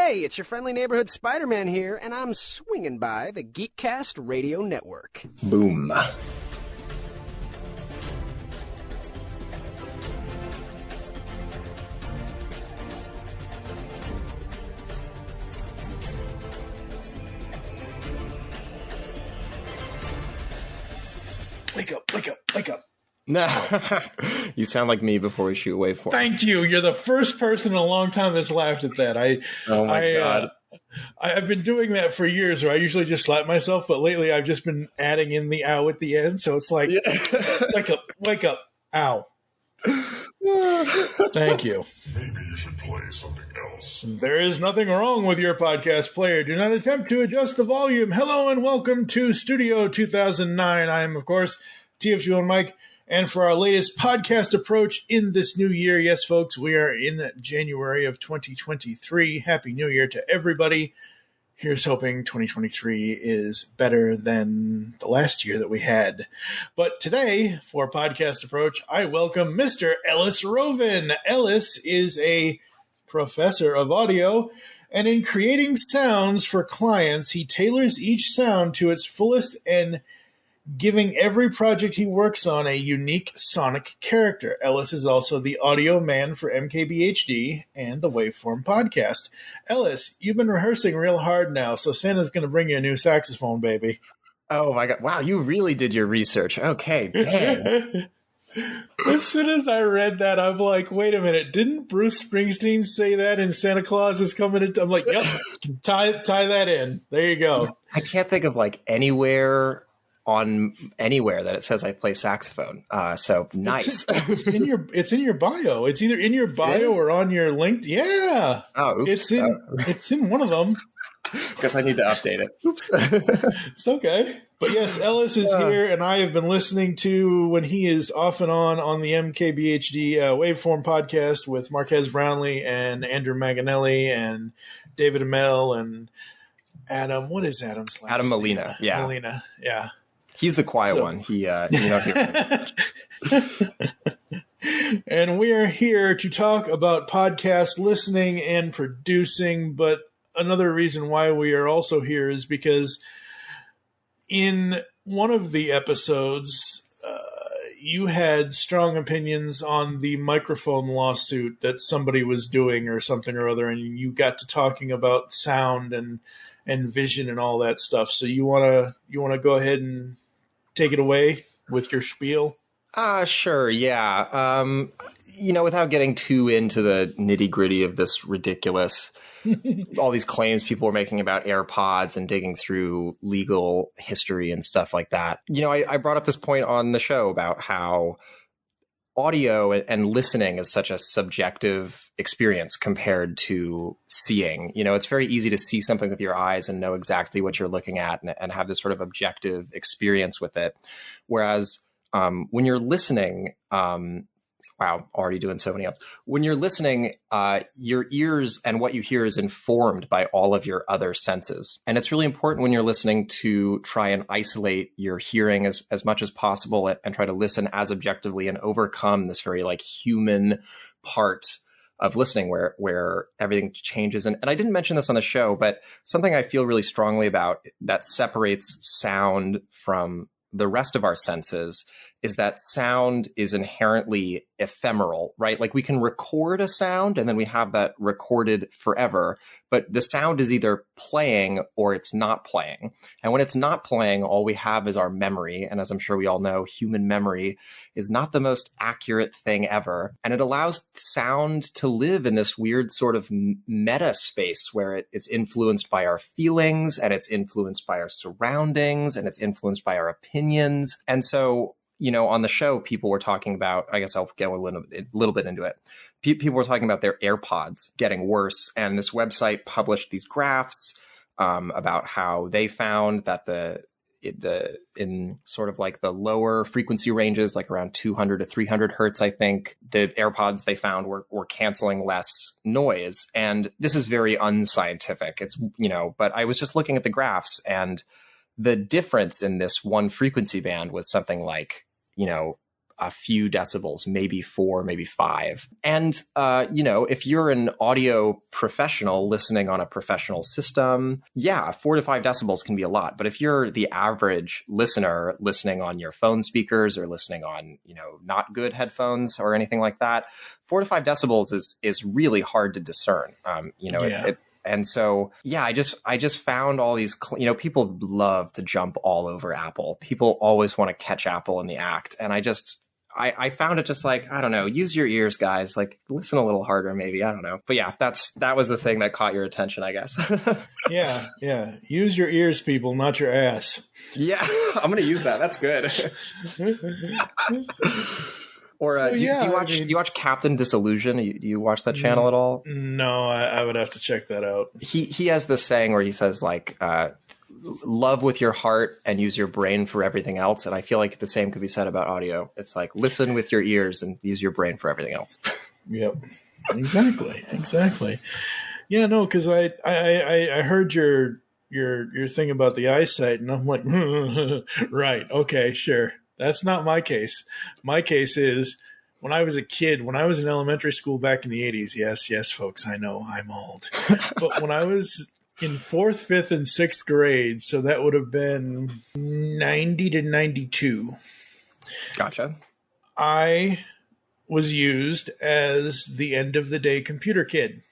Hey, it's your friendly neighborhood Spider-Man here, and I'm swinging by the Geekcast Radio Network. Boom. Wake up, wake up, wake up. No, you sound like me before we shoot Waveform. Thank you. You're the first person in a long time that's laughed at that. Oh my God. I've been doing that for years, where I usually just slap myself, but lately I've just been adding in the ow at the end. So it's like, wake up, ow. Thank you. Maybe you should play something else. There is nothing wrong with your podcast player. Do not attempt to adjust the volume. Hello and welcome to Studio 2009. I am, of course, TFG Mike. And for our latest podcast approach in this new year, yes, folks, we are in January of 2023. Happy New Year to everybody. Here's hoping 2023 is better than the last year that we had. But today, for podcast approach, I welcome Mr. Ellis Rovin. Ellis is a professor of audio, and in creating sounds for clients, he tailors each sound to its fullest and giving every project he works on a unique sonic character. Ellis is also the audio man for MKBHD and the Waveform podcast. Ellis, you've been rehearsing real hard now, so Santa's going to bring you a new saxophone, baby. Oh my God. Wow, you really did your research. Okay, dang. As soon as I read that, I'm like, wait a minute, didn't Bruce Springsteen say that in Santa Claus is coming into... I'm like, yep, tie that in. There you go. I can't think of like anywhere that it says I play saxophone. So nice. It's in your bio. It's either in your bio or on your LinkedIn. Yeah. Oh, oops. It's in one of them. Guess I need to update it. Oops. It's okay. But yes, Ellis is here, and I have been listening to when he is off and on the MKBHD Waveform podcast with Marquez Brownlee and Andrew Manganelli and David Amell and Adam. What is Adam's last Adam name? Molina. Yeah. Molina. Yeah. He's the quiet one. He, And we are here to talk about podcast listening and producing. But another reason why we are also here is because in one of the episodes, you had strong opinions on the microphone lawsuit that somebody was doing or something or other, and you got to talking about sound and vision and all that stuff. So you wanna go ahead and take it away with your spiel? Sure. Yeah. Without getting too into the nitty gritty of this ridiculous, all these claims people were making about AirPods and digging through legal history and stuff like that. I brought up this point on the show about how audio and listening is such a subjective experience compared to seeing. It's very easy to see something with your eyes and know exactly what you're looking at and have this sort of objective experience with it. Whereas when you're listening, wow, already doing so many ups. When you're listening, your ears and what you hear is informed by all of your other senses. And it's really important when you're listening to try and isolate your hearing as much as possible and try to listen as objectively and overcome this very like human part of listening where everything changes. And I didn't mention this on the show, but something I feel really strongly about that separates sound from the rest of our senses is that sound is inherently ephemeral, right? Like we can record a sound and then we have that recorded forever, but the sound is either playing or it's not playing. And when it's not playing, all we have is our memory. And as I'm sure we all know, human memory is not the most accurate thing ever. And it allows sound to live in this weird sort of meta space where it's influenced by our feelings and it's influenced by our surroundings and it's influenced by our opinions. And so, on the show, people were talking about, I guess I'll get a little bit into it. People were talking about their AirPods getting worse. And this website published these graphs about how they found that in sort of like the lower frequency ranges, like around 200 to 300 hertz, I think, the AirPods they found were canceling less noise. And this is very unscientific. It's, but I was just looking at the graphs, and the difference in this one frequency band was something like, a few decibels, maybe 4, maybe 5. And, if you're an audio professional listening on a professional system, 4 to 5 decibels can be a lot. But if you're the average listener listening on your phone speakers or listening on, not good headphones or anything like that, 4 to 5 decibels is really hard to discern. And so, I just found all these, people love to jump all over Apple. People always want to catch Apple in the act. And I found it just like, I don't know, use your ears, guys, like listen a little harder, maybe. I don't know. But that was the thing that caught your attention, I guess. Yeah. Use your ears, people, not your ass. Yeah. I'm going to use that. That's good. Or do you watch Captain Disillusion? Do you watch that channel at all? No, I would have to check that out. He has this saying where he says like, love with your heart and use your brain for everything else. And I feel like the same could be said about audio. It's like listen with your ears and use your brain for everything else. Yep, exactly. Yeah, no, because I heard your thing about the eyesight, and I'm like, right, okay, sure. That's not my case. My case is when I was a kid, when I was in elementary school back in the 80s. Yes, folks, I know I'm old. But when I was in 4th, 5th, and 6th grade, so that would have been 90 to 92. Gotcha. I was used as the end of the day computer kid.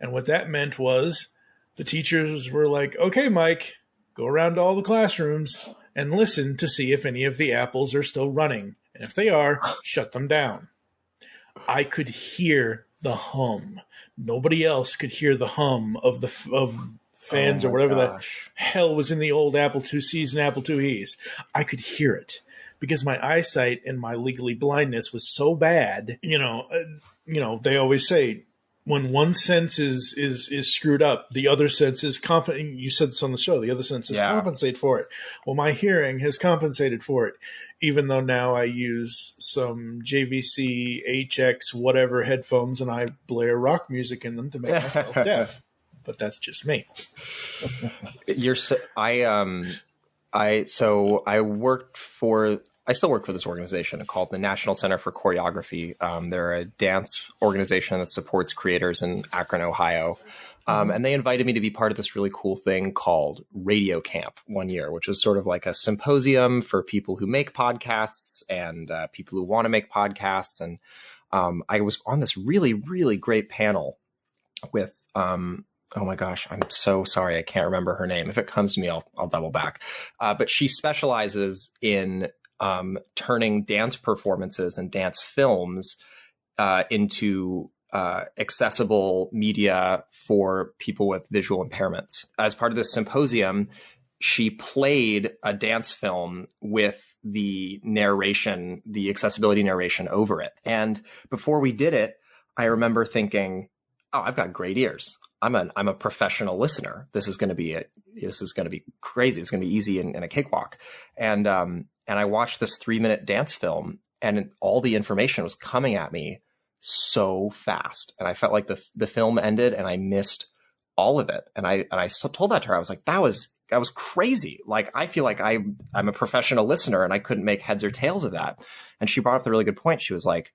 And what that meant was the teachers were like, okay, Mike, go around to all the classrooms and listen to see if any of the apples are still running. And if they are, shut them down. I could hear the hum. Nobody else could hear the hum of fans or whatever the hell was in the old Apple IICs and Apple IIes. I could hear it because my eyesight and my legally blindness was so bad. They always say, when one sense is screwed up, the other sense is you said this on the show. The other senses compensate for it. Well, my hearing has compensated for it, even though now I use some JVC HX whatever headphones and I blare rock music in them to make myself deaf. But that's just me. I still work for this organization called the National Center for Choreography. They're a dance organization that supports creators in Akron, Ohio. And they invited me to be part of this really cool thing called Radio Camp one year, which is sort of like a symposium for people who make podcasts and people who want to make podcasts. And I was on this really, really great panel with oh my gosh, I'm so sorry. I can't remember her name. If it comes to me, I'll double back. But she specializes in turning dance performances and dance films into accessible media for people with visual impairments. As part of this symposium, she played a dance film with the narration, the accessibility narration over it. And before we did it, I remember thinking, oh, I've got great ears. I'm a professional listener. This is going to be crazy. It's going to be easy and a cakewalk. And I watched this 3-minute dance film, and all the information was coming at me so fast. And I felt like the film ended and I missed all of it. And I told that to her. I was like, that was crazy. Like, I feel like I'm a professional listener and I couldn't make heads or tails of that. And she brought up the really good point. She was like,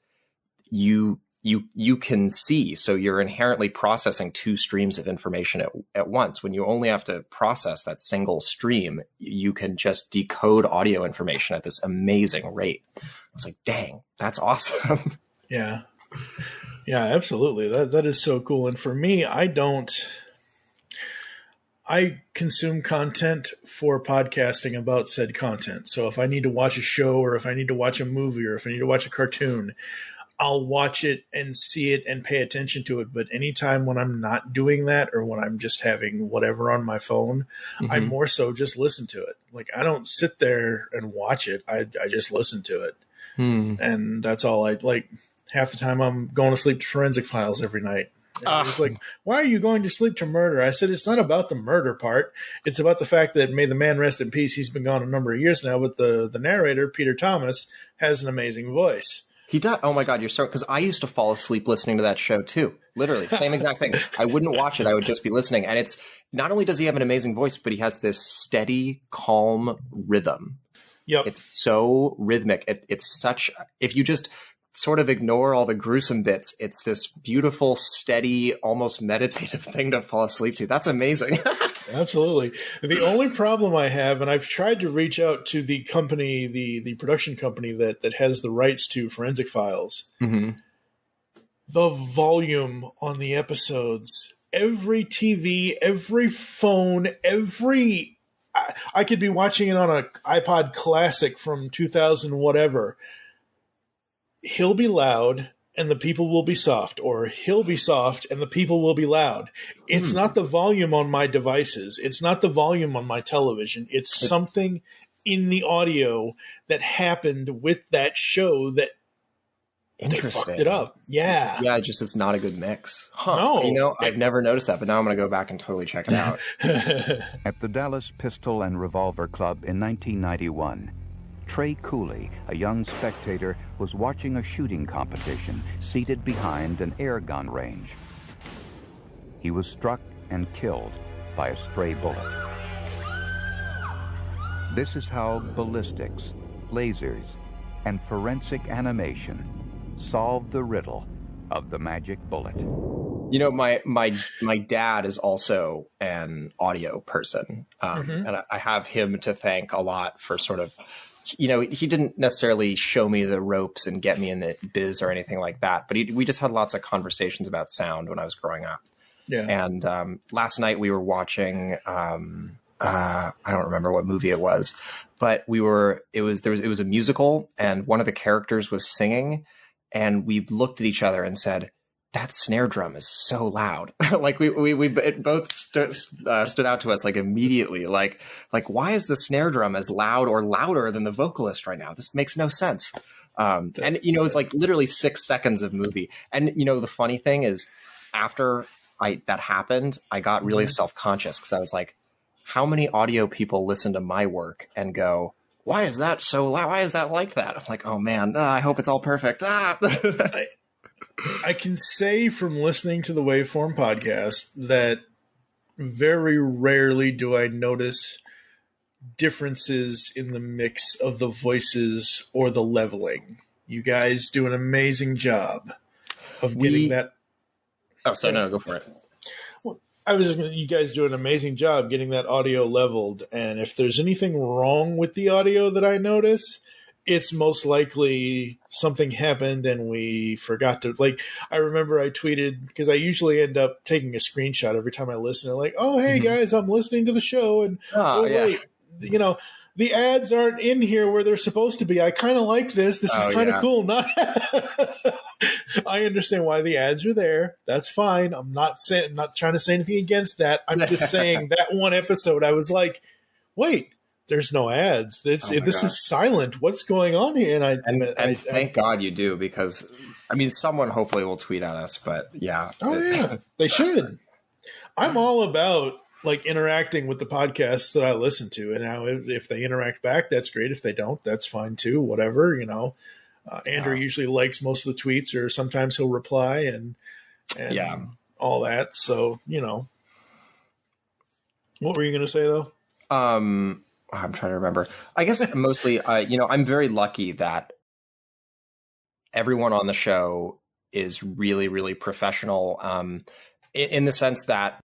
you can see, so you're inherently processing 2 streams of information at once. When you only have to process that single stream, you can just decode audio information at this amazing rate. I was like, dang, that's awesome. Yeah, absolutely. That is so cool. And for me, I consume content for podcasting about said content. So if I need to watch a show, or if I need to watch a movie, or if I need to watch a cartoon, I'll watch it and see it and pay attention to it. But anytime when I'm not doing that, or when I'm just having whatever on my phone, I more so just listen to it. Like, I don't sit there and watch it. I just listen to it. And that's all I like. Half the time I'm going to sleep to Forensic Files every night. It's like, why are you going to sleep to murder? I said, it's not about the murder part. It's about the fact that, may the man rest in peace, he's been gone a number of years now, but the narrator, Peter Thomas, has an amazing voice. He does. Oh my God, you're so, because I used to fall asleep listening to that show too. Literally, same exact thing. I wouldn't watch it. I would just be listening. And it's not only does he have an amazing voice, but he has this steady, calm rhythm Yep. It's so rhythmic. It's such, if you just sort of ignore all the gruesome bits, it's this beautiful, steady, almost meditative thing to fall asleep to. That's amazing. Absolutely. The only problem I have, and I've tried to reach out to the company, the production company that has the rights to Forensic Files, Mm-hmm. the volume on the episodes, every TV, every phone, I could be watching it on an iPod Classic from 2000 whatever. He'll be loud and the people will be soft, or he'll be soft and the people will be loud. It's not the volume on my devices. It's not the volume on my television. It's something in the audio that happened with that show that they fucked it up. Yeah. Yeah, it's not a good mix. Huh. No. You know, I've never noticed that, but now I'm going to go back and totally check it out. At the Dallas Pistol and Revolver Club in 1991, Trey Cooley, a young spectator, was watching a shooting competition seated behind an air gun range. He was struck and killed by a stray bullet. This is how ballistics, lasers, and forensic animation solve the riddle of the magic bullet. You know, my dad is also an audio person, and I have him to thank a lot for sort of, you know, he didn't necessarily show me the ropes and get me in the biz or anything like that, but we just had lots of conversations about sound when I was growing up. Yeah. And last night we were watching, I don't remember what movie it was, but it was a musical, and one of the characters was singing, and we looked at each other and said, that snare drum is so loud. Like it both stood out to us like immediately. Like why is the snare drum as loud or louder than the vocalist right now? This makes no sense. And you know, it's like literally 6 seconds of movie. And you know, the funny thing is, after that happened, I got really self-conscious because I was like, how many audio people listen to my work and go, why is that so loud? Why is that like that? I'm like, oh man, I hope it's all perfect. I can say from listening to the Waveform podcast that very rarely do I notice differences in the mix of the voices or the leveling. You guys do an amazing job of getting that. Oh, so no, go for it. Well, you guys do an amazing job getting that audio leveled. And if there's anything wrong with the audio that I notice, it's most likely something happened and we forgot to, like, I remember I tweeted, because I usually end up taking a screenshot every time I listen. I'm like, oh, hey guys, I'm listening to the show. And wait, you know, the ads aren't in here where they're supposed to be. I kind of like this. This is kind of cool. Not, I understand why the ads are there. That's fine. I'm not trying to say anything against that. I'm just saying that one episode, I was like, wait, there's no ads. This is silent. What's going on here? And thank God you do, because I mean, someone hopefully will tweet at us, but yeah. Oh yeah, they should. I'm all about like interacting with the podcasts that I listen to, and now if they interact back, that's great. If they don't, that's fine too. Whatever, you know. Andrew usually likes most of the tweets, or sometimes he'll reply and all that. So you know, what were you going to say though? I'm trying to remember. I guess mostly, you know, I'm very lucky that everyone on the show is really, really professional, in the sense that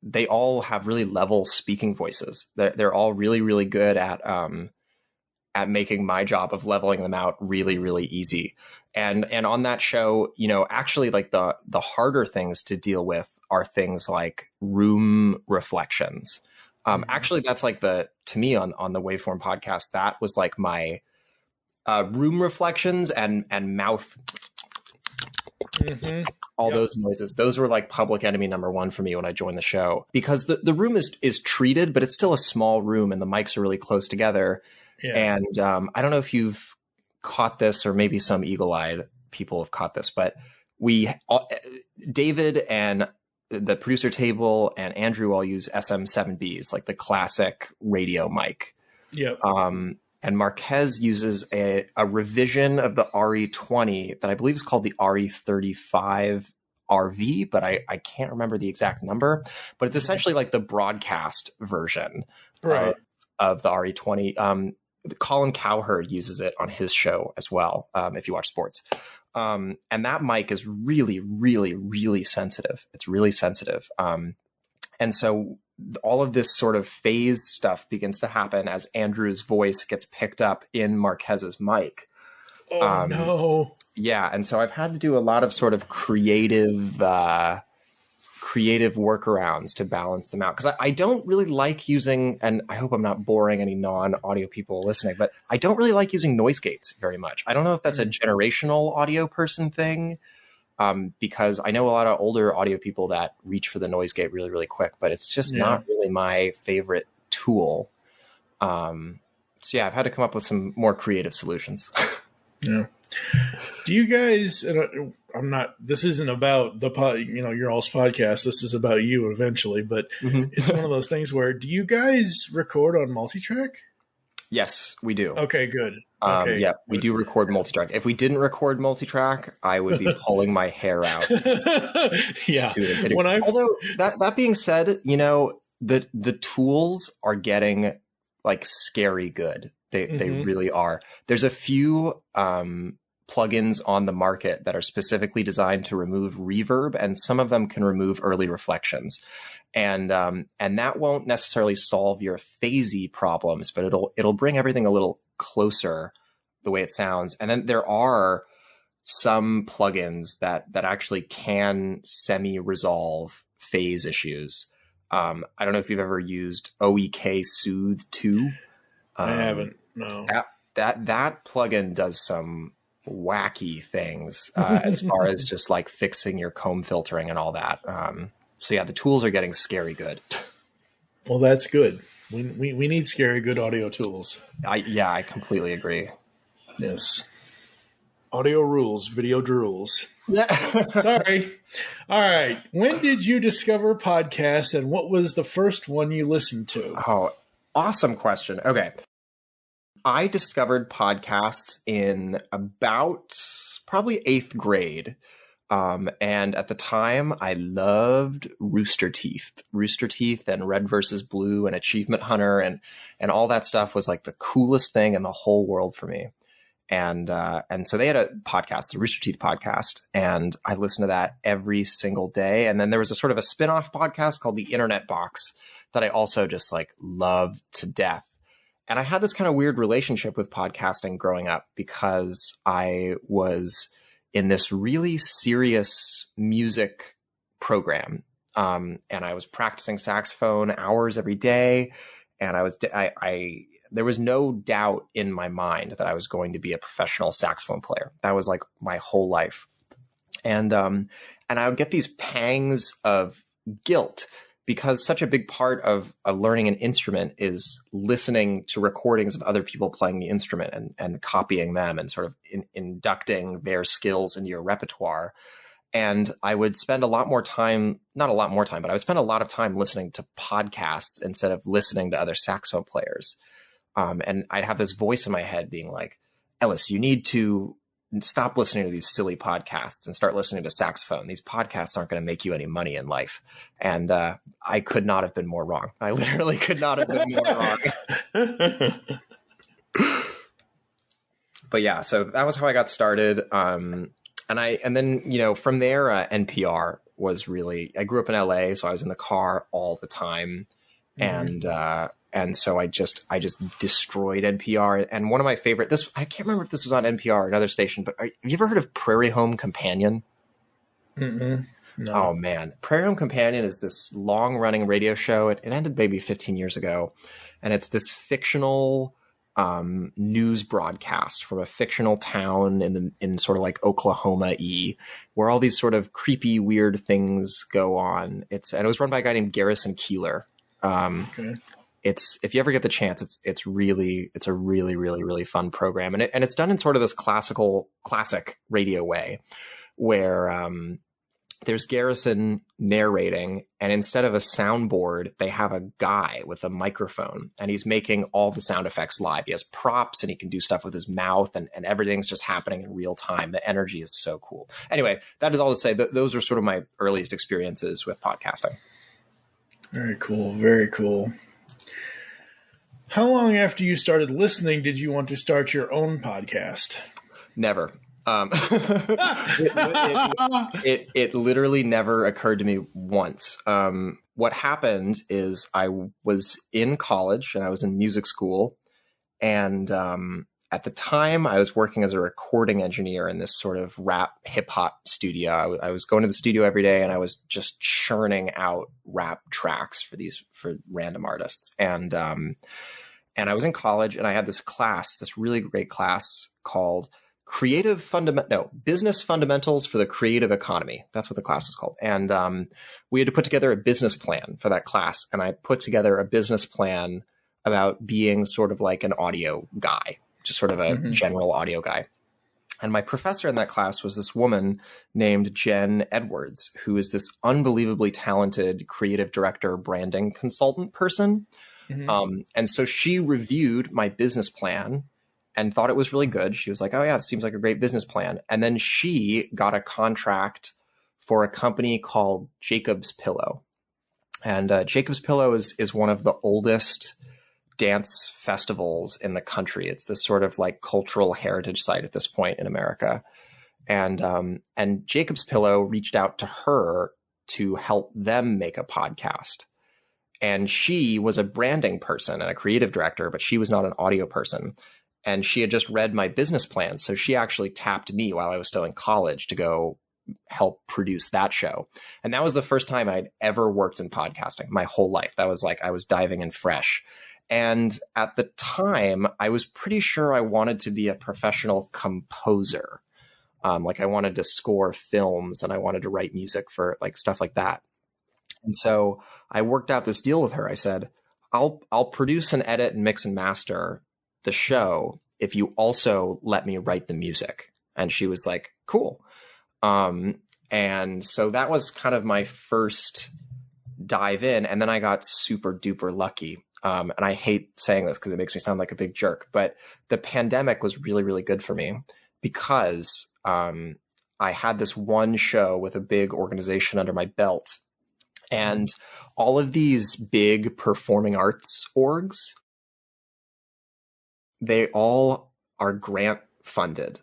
they all have really level speaking voices. They're all really, really good at making my job of leveling them out really, really easy. And on that show, you know, actually, like the harder things to deal with are things like room reflections. Actually, that's like to me on the Waveform podcast, that was like my room reflections and mouth, all those noises. Those were like public enemy number one for me when I joined the show, because the room is treated, but it's still a small room and the mics are really close together. Yeah. And I don't know if you've caught this, or maybe some eagle-eyed people have caught this, but David and the producer table and Andrew all use SM7Bs, like the classic radio mic. Yep. And Marquez uses a revision of the RE20 that I believe is called the RE35 RV, but I can't remember the exact number. But it's essentially like the broadcast version of the RE20. Colin Cowherd uses it on his show as well, if you watch sports. And that mic is really, really, really sensitive. It's really sensitive. And so all of this sort of phase stuff begins to happen as Andrew's voice gets picked up in Marquez's mic. Oh, no. Yeah. And so I've had to do a lot of sort of creative workarounds to balance them out. Because I don't really like using, and I hope I'm not boring any non-audio people listening, but I don't really like using noise gates very much. I don't know if that's a generational audio person thing, because I know a lot of older audio people that reach for the noise gate really, really quick, but it's just not really my favorite tool. So yeah, I've had to come up with some more creative solutions. Yeah. Do you guys, this isn't about your all's podcast. This is about you eventually, but it's one of those things where, do you guys record on multi-track? Yes, we do. Okay, good. Yeah, we do record multi-track. If we didn't record multi-track, I would be pulling my hair out. Yeah. Although that being said, the tools are getting like scary good. They really are. There's a few plugins on the market that are specifically designed to remove reverb, and some of them can remove early reflections. And that won't necessarily solve your phasey problems, but it'll bring everything a little closer the way it sounds. And then there are some plugins that actually can semi-resolve phase issues. I don't know if you've ever used OEK Soothe 2. I haven't. No. That plugin does some wacky things as far as just like fixing your comb filtering and all that. So yeah, the tools are getting scary good. Well, that's good. We need scary good audio tools. I completely agree. Yes. Audio rules, video drools. Sorry. All right. When did you discover podcasts, and what was the first one you listened to? Oh, awesome question. Okay. I discovered podcasts in about probably 8th grade. And at the time, I loved Rooster Teeth and Red versus Blue and Achievement Hunter and all that stuff was like the coolest thing in the whole world for me. And so they had a podcast, the Rooster Teeth podcast, and I listened to that every single day. And then there was a sort of a spin-off podcast called The Internet Box that I also just like loved to death. And I had this kind of weird relationship with podcasting growing up because I was in this really serious music program. And I was practicing saxophone hours every day. And there was no doubt in my mind that I was going to be a professional saxophone player. That was like my whole life. And I would get these pangs of guilt because such a big part of learning an instrument is listening to recordings of other people playing the instrument and copying them and sort of inducting their skills into your repertoire. And I would spend a lot more time, not a lot more time, but I would spend a lot of time listening to podcasts instead of listening to other saxophone players. And I'd have this voice in my head being like, Ellis, you need to stop listening to these silly podcasts and start listening to saxophone. These podcasts aren't going to make you any money in life. And I could not have been more wrong. I literally could not have been more wrong. But yeah, so that was how I got started. And then from there, NPR was really, I grew up in LA, so I was in the car all the time. And so I just destroyed NPR. And one of my favorite, I can't remember if this was on NPR or another station, but have you ever heard of Prairie Home Companion? No. Oh man. Prairie Home Companion is this long running radio show. It ended maybe 15 years ago. And it's this fictional news broadcast from a fictional town in sort of like Oklahoma-y, where all these sort of creepy, weird things go on. And it was run by a guy named Garrison Keillor. Okay. If you ever get the chance, it's a really, really, really fun program. And it's done in sort of this classic radio way where, there's Garrison narrating, and instead of a soundboard, they have a guy with a microphone, and he's making all the sound effects live. He has props, and he can do stuff with his mouth, and everything's just happening in real time. The energy is so cool. Anyway, that is all to say that those are sort of my earliest experiences with podcasting. Very cool. Very cool. How long after you started listening did you want to start your own podcast? Never. It literally never occurred to me once. What happened is I was in college and I was in music school. And at the time, I was working as a recording engineer in this sort of rap hip hop studio. I was going to the studio every day and I was just churning out rap tracks for random artists. And I was in college and I had this really great class called Business Fundamentals for the Creative Economy. That's what the class was called. And we had to put together a business plan for that class. And I put together a business plan about being sort of like an audio guy, just sort of a general audio guy. And my professor in that class was this woman named Jen Edwards, who is this unbelievably talented creative director, branding consultant person. And so she reviewed my business plan and thought it was really good. She was like, oh yeah, it seems like a great business plan. And then she got a contract for a company called Jacob's Pillow. And Jacob's Pillow is one of the oldest dance festivals in the country. It's this sort of like cultural heritage site at this point in America. And Jacob's Pillow reached out to her to help them make a podcast. And she was a branding person and a creative director, but she was not an audio person. And she had just read my business plan. So she actually tapped me while I was still in college to go help produce that show. And that was the first time I'd ever worked in podcasting my whole life. That was like I was diving in fresh. And at the time, I was pretty sure I wanted to be a professional composer. Like I wanted to score films and I wanted to write music for like stuff like that. And so I worked out this deal with her. I said, I'll produce and edit and mix and master the show if you also let me write the music. And she was like, cool. And so that was kind of my first dive in. And then I got super duper lucky. And I hate saying this because it makes me sound like a big jerk, but the pandemic was really, really good for me because I had this one show with a big organization under my belt. And all of these big performing arts orgs, they all are grant funded.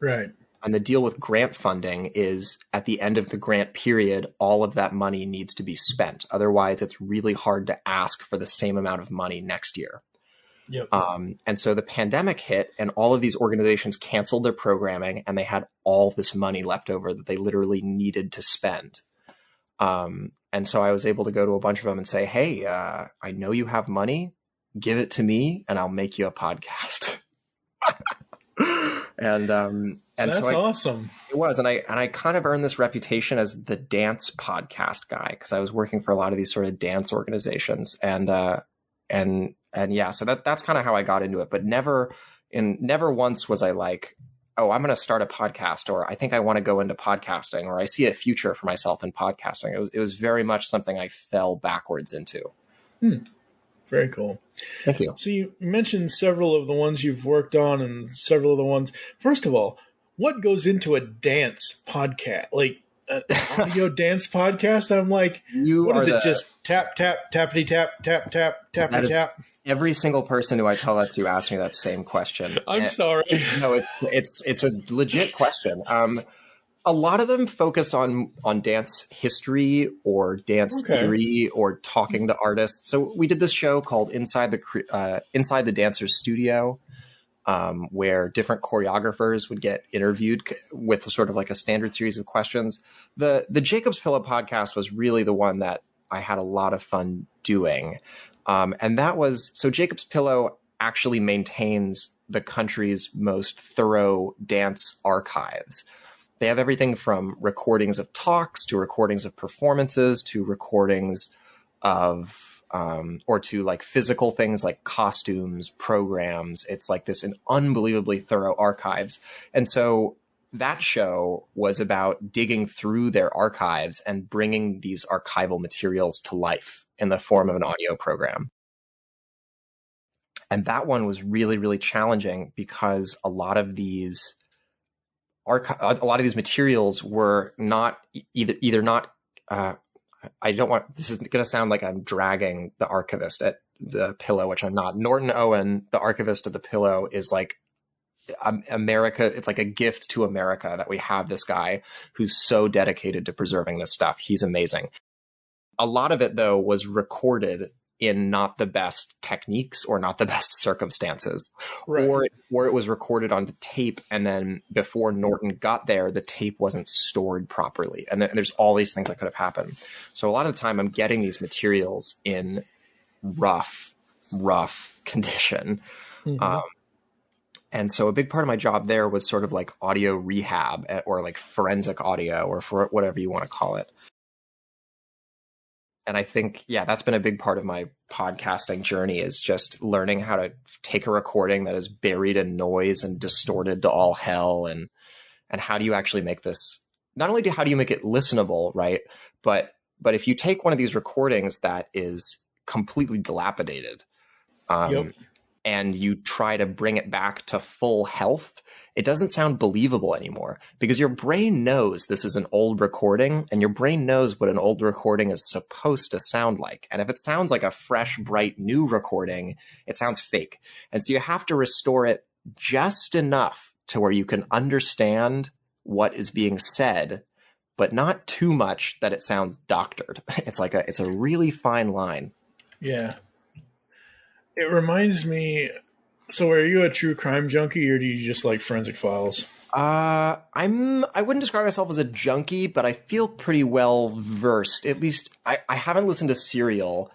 Right. And the deal with grant funding is at the end of the grant period, all of that money needs to be spent. Otherwise, it's really hard to ask for the same amount of money next year. Yep. And so the pandemic hit and all of these organizations canceled their programming and they had all this money left over that they literally needed to spend. And so I was able to go to a bunch of them and say, hey, I know you have money. Give it to me and I'll make you a podcast. And that's so awesome. It was. And I kind of earned this reputation as the dance podcast guy because I was working for a lot of these sort of dance organizations. And yeah, so that's kind of how I got into it. But never once was I like, oh, I'm going to start a podcast, or I think I want to go into podcasting, or I see a future for myself in podcasting. It was very much something I fell backwards into. Very cool. Thank you. So you mentioned several of the ones you've worked on and several of the ones. First of all, what goes into a dance podcast? Like an audio dance podcast? I'm like, what is it? Just tap, tap, tappity, tap, tap, tap, tappity, tap? Every single person who I tell that to asks me that same question. I'm sorry. No, it's a legit question. A lot of them focus on dance history or dance theory or talking to artists. So we did this show called Inside the Dancer's Studio, where different choreographers would get interviewed with sort of like a standard series of questions. The Jacob's Pillow podcast was really the one that I had a lot of fun doing. And that was, so Jacob's Pillow actually maintains the country's most thorough dance archives. They have everything from recordings of talks to recordings of performances to recordings of, or to like physical things like costumes, programs. It's like this an unbelievably thorough archives. And so that show was about digging through their archives and bringing these archival materials to life in the form of an audio program. And that one was really, really challenging because a lot of these materials were not either not. I don't want. This is going to sound like I'm dragging the archivist the Pillow, which I'm not. Norton Owen, the archivist of the Pillow, is like America. It's like a gift to America that we have this guy who's so dedicated to preserving this stuff. He's amazing. A lot of it, though, was recorded in not the best techniques or not the best circumstances, right. or it was recorded on tape, and then before Norton got there, the tape wasn't stored properly, and there's all these things that could have happened. So a lot of the time, I'm getting these materials in rough condition. Mm-hmm. And so a big part of my job there was sort of like audio rehab, or like forensic audio, or for whatever you want to call it. And I think, yeah, that's been a big part of my podcasting journey, is just learning how to take a recording that is buried in noise and distorted to all hell. And how do you actually make this, not only how do you make it listenable, right? But if you take one of these recordings that is completely dilapidated, and you try to bring it back to full health, it doesn't sound believable anymore, because your brain knows this is an old recording, and your brain knows what an old recording is supposed to sound like. And if it sounds like a fresh, bright, new recording, it sounds fake. And so you have to restore it just enough to where you can understand what is being said, but not too much that it sounds doctored. It's a really fine line. Yeah. It reminds me, so are you a true crime junkie, or do you just like forensic files? I wouldn't describe myself as a junkie, but I feel pretty well versed. At least I haven't listened to Serial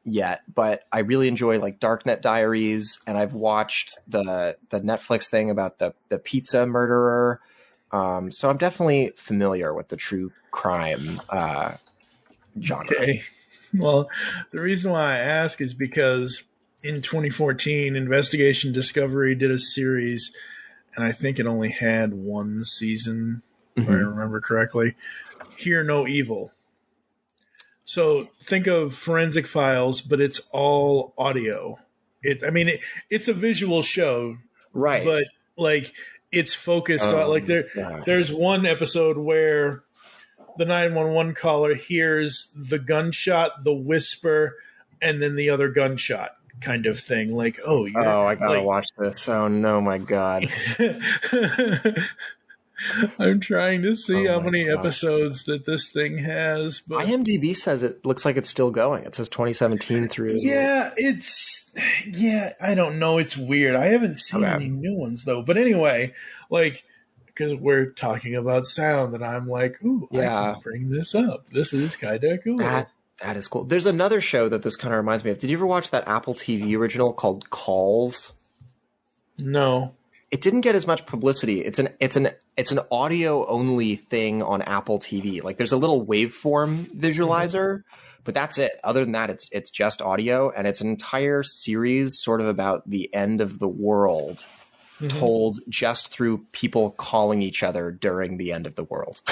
yet, but I really enjoy like Darknet Diaries, and I've watched the Netflix thing about the pizza murderer. So I'm definitely familiar with the true crime genre. Okay. Well, the reason why I ask is because in 2014, Investigation Discovery did a series, and I think it only had one season, if I remember correctly. Hear No Evil. So think of Forensic Files, but it's all audio. It's a visual show, right? But like it's focused on like there's one episode where the 911 caller hears the gunshot, the whisper, and then the other gunshot kind of thing. Like, I gotta watch this. Oh no, my God. I'm trying to see how many episodes that this thing has. But IMDb says it looks like it's still going. It says 2017 through. Yeah, I don't know. It's weird. I haven't seen any new ones though. But anyway, like, because we're talking about sound, and I'm like, ooh, I can bring this up. This is kind of cool. That is cool. There's another show that this kind of reminds me of. Did you ever watch that Apple TV original called Calls? No. It didn't get as much publicity. It's an audio only thing on Apple TV. Like there's a little waveform visualizer, but that's it. Other than that, it's just audio, and it's an entire series sort of about the end of the world. Told just through people calling each other during the end of the world.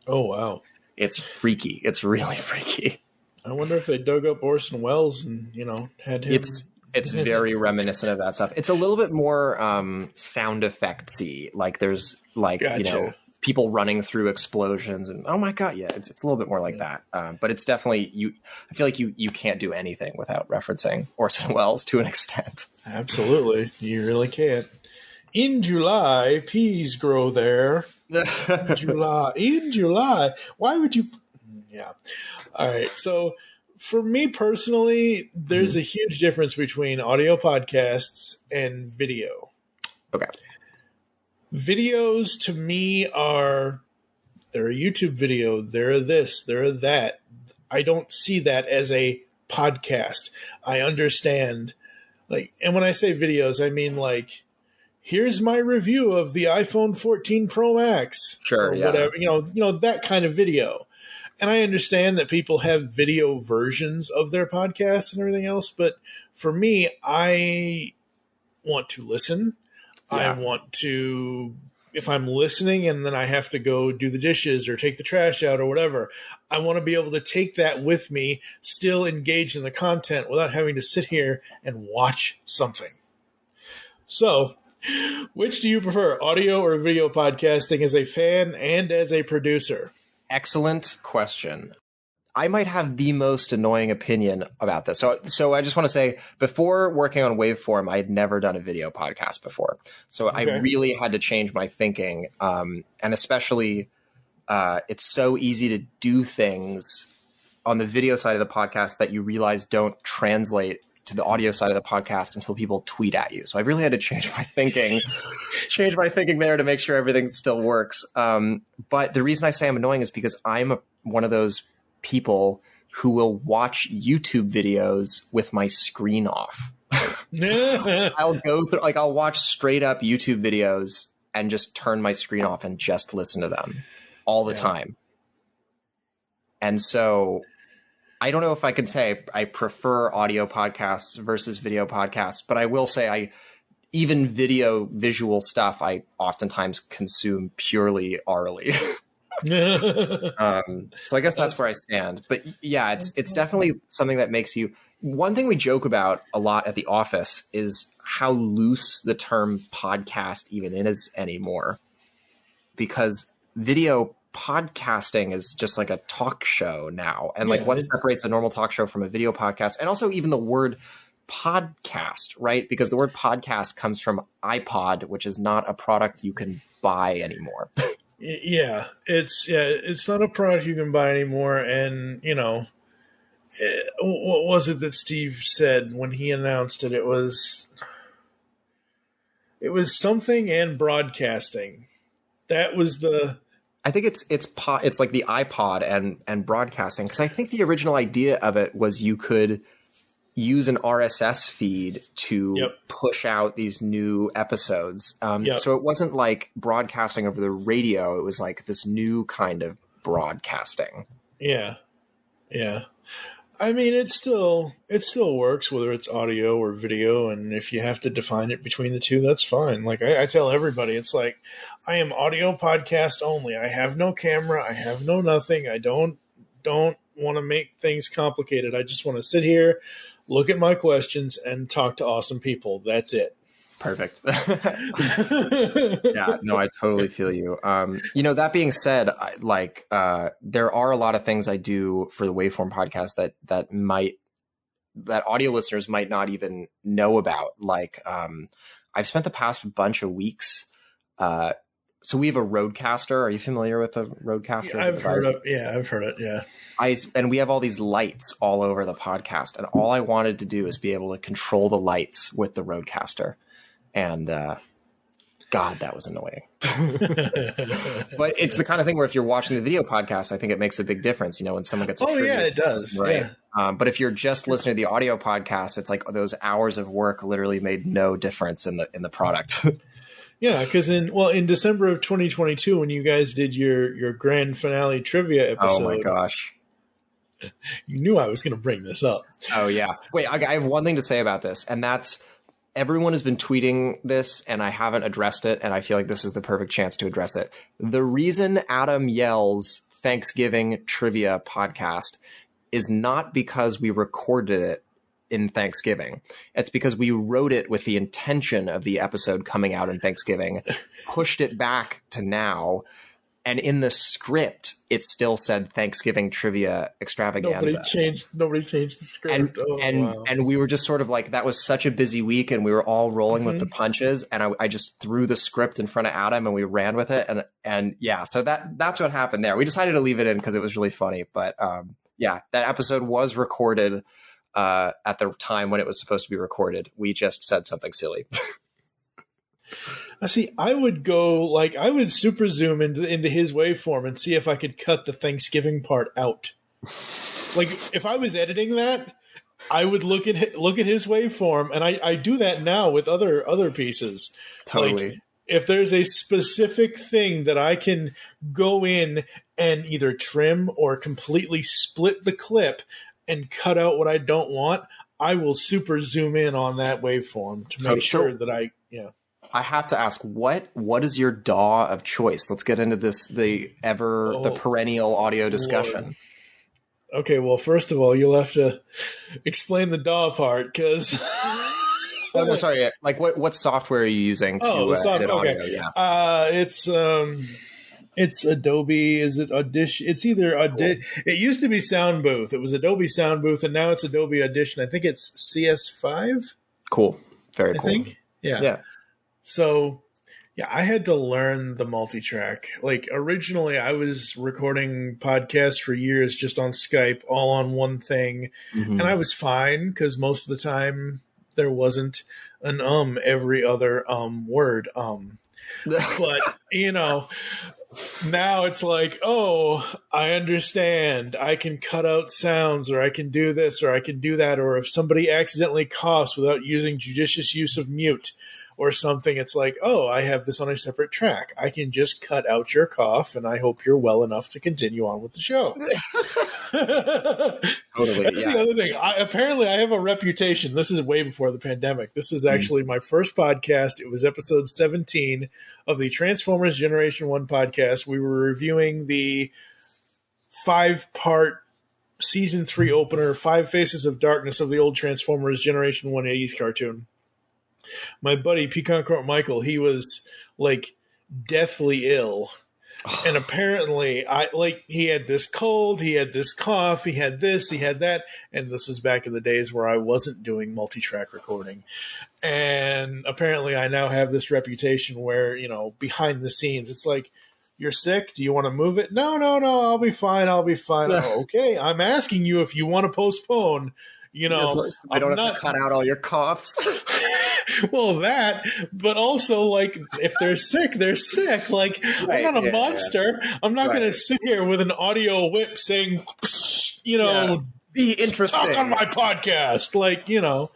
Oh, wow. It's freaky. It's really freaky. I wonder if they dug up Orson Welles and, had him. It's very reminiscent of that stuff. It's a little bit more sound effectsy. Like there's like, people running through explosions and, oh my God. Yeah, it's a little bit more like that. But it's definitely, I feel like you can't do anything without referencing Orson Welles to an extent. Absolutely. You really can't. In July, peas grow there. In July. Why would you? Yeah. All right. So for me personally, there's a huge difference between audio podcasts and video. Okay. Videos to me they're a YouTube video. They're this, they're that. I don't see that as a podcast. I understand. And when I say videos, I mean like, here's my review of the iPhone 14 Pro Max. Sure, or whatever, that kind of video. And I understand that people have video versions of their podcasts and everything else, but for me, I want to listen. Yeah. I want to, if I'm listening and then I have to go do the dishes or take the trash out or whatever, I want to be able to take that with me, still engage in the content without having to sit here and watch something. So, which do you prefer, audio or video podcasting as a fan and as a producer? Excellent question. I might have the most annoying opinion about this. So I just want to say, before working on Waveform, I had never done a video podcast before. So I really had to change my thinking. And especially, it's so easy to do things on the video side of the podcast that you realize don't translate to the audio side of the podcast until people tweet at you. So I really had to change my thinking, there to make sure everything still works. But the reason I say I'm annoying is because I'm one of those people who will watch YouTube videos with my screen off. I'll go through, like, I'll watch straight up YouTube videos and just turn my screen off and just listen to them all the time. And so I don't know if I can say I prefer audio podcasts versus video podcasts, but I will say even visual stuff, I oftentimes consume purely orally. So I guess that's where I stand. But yeah, it's definitely something that makes you. One thing we joke about a lot at the office is how loose the term podcast even is anymore, because video podcasting is just like a talk show now. And like, what separates a normal talk show from a video podcast? And also even the word podcast, right? Because the word podcast comes from iPod, which is not a product you can buy anymore. It's not a product you can buy anymore. And, what was it that Steve said when he announced it? It was something and broadcasting. That was I think it's like the iPod and broadcasting, because I think the original idea of it was you could use an RSS feed to push out these new episodes. So it wasn't like broadcasting over the radio. It was like this new kind of broadcasting. Yeah. I mean, it still works, whether it's audio or video. And if you have to define it between the two, that's fine. Like I tell everybody, it's like, I am audio podcast only. I have no camera. I have no nothing. I don't want to make things complicated. I just want to sit here, look at my questions, and talk to awesome people. That's it. Perfect. Yeah, no, I totally feel you. That being said, there are a lot of things I do for the Waveform podcast that audio listeners might not even know about. Like, I've spent the past bunch of weeks. So we have a Rodecaster. Are you familiar with the Rodecaster? Yeah, I've heard it. Yeah. And we have all these lights all over the podcast, and all I wanted to do is be able to control the lights with the Rodecaster. And God, that was annoying. But it's the kind of thing where if you're watching the video podcast, I think it makes a big difference, when someone gets a trivia, it does. Right. Yeah. But if you're just listening to the audio podcast, it's like those hours of work literally made no difference in the product. Yeah, because in December of 2022, when you guys did your grand finale trivia episode. Oh my gosh. You knew I was going to bring this up. Oh yeah. Wait, I have one thing to say about this, and that's, everyone has been tweeting this and I haven't addressed it, and I feel like this is the perfect chance to address it. The reason Adam yells Thanksgiving trivia podcast is not because we recorded it in Thanksgiving. It's because we wrote it with the intention of the episode coming out in Thanksgiving, pushed it back to now, and in the script it still said Thanksgiving trivia extravaganza. Nobody changed the script. And we were just sort of like, that was such a busy week and we were all rolling with the punches, and I just threw the script in front of Adam and we ran with it, and yeah, so that's what happened there. We decided to leave it in because it was really funny, but that episode was recorded at the time when it was supposed to be recorded. We just said something silly. See, I would super zoom into his waveform and see if I could cut the Thanksgiving part out. Like, if I was editing that, I would look at his waveform, and I do that now with other pieces. Totally. Like, if there's a specific thing that I can go in and either trim or completely split the clip and cut out what I don't want, I will super zoom in on that waveform to make sure that I have to ask, what is your DAW of choice? Let's get into this, the perennial audio discussion. Lord. Okay, well, first of all, you'll have to explain the DAW part, because... Oh, no, sorry. Like, what software are you using to edit audio? Okay. Yeah. It's It's Adobe. Is it Audition? It's either Audition. Cool. It used to be Sound Booth. It was Adobe Sound Booth, and now it's Adobe Audition. I think it's CS5. Cool. Very cool. I think. Yeah. So, yeah, I had to learn the multi-track. Like, originally, I was recording podcasts for years just on Skype, all on one thing. And I was fine because most of the time there wasn't an every other word. But, now it's like, oh, I understand. I can cut out sounds, or I can do this, or I can do that. Or if somebody accidentally coughs without using judicious use of mute or something, it's like, oh, I have this on a separate track. I can just cut out your cough, and I hope you're well enough to continue on with the show. Totally. That's the other thing. Apparently, I have a reputation. This is way before the pandemic. This was actually my first podcast. It was episode 17 of the Transformers Generation 1 podcast. We were reviewing the 5-part season 3 opener, 5 Faces of Darkness of the old Transformers Generation 1 80s cartoon. My buddy Pecan Court Michael, he was like deathly ill. And apparently he had this cold, he had this cough, he had this, he had that. And this was back in the days where I wasn't doing multi-track recording. And apparently I now have this reputation where, behind the scenes, it's like, you're sick? Do you want to move it? No, I'll be fine. Oh, okay. I'm asking you if you want to postpone. I don't have to cut out all your coughs. Well, that, but also, like, if they're sick, they're sick. Like, right, I'm not a monster. Yeah. I'm not going to sit here with an audio whip saying, be interesting. Talk on my podcast. Like, Oh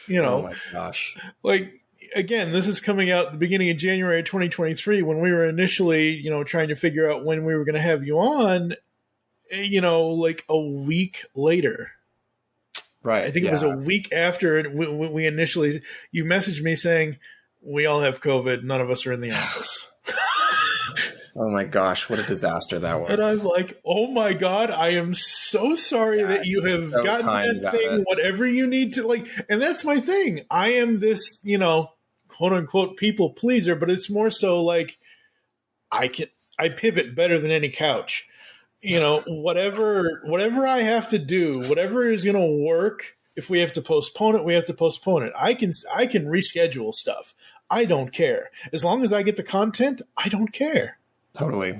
my gosh. Like, again, this is coming out at the beginning of January 2023 when we were initially, trying to figure out when we were going to have you on, like a week later. Right. I think it was a week after we initially, you messaged me saying, we all have COVID. None of us are in the office. Oh my gosh. What a disaster that was. And I'm like, oh my God, I am so sorry that you have gotten that thing, whatever you need to like. And that's my thing. I am this, quote unquote people pleaser, but it's more so like I pivot better than any couch. Whatever I have to do, whatever is going to work, if we have to postpone it, we have to postpone it. I can reschedule stuff. I don't care. As long as I get the content, I don't care. Totally.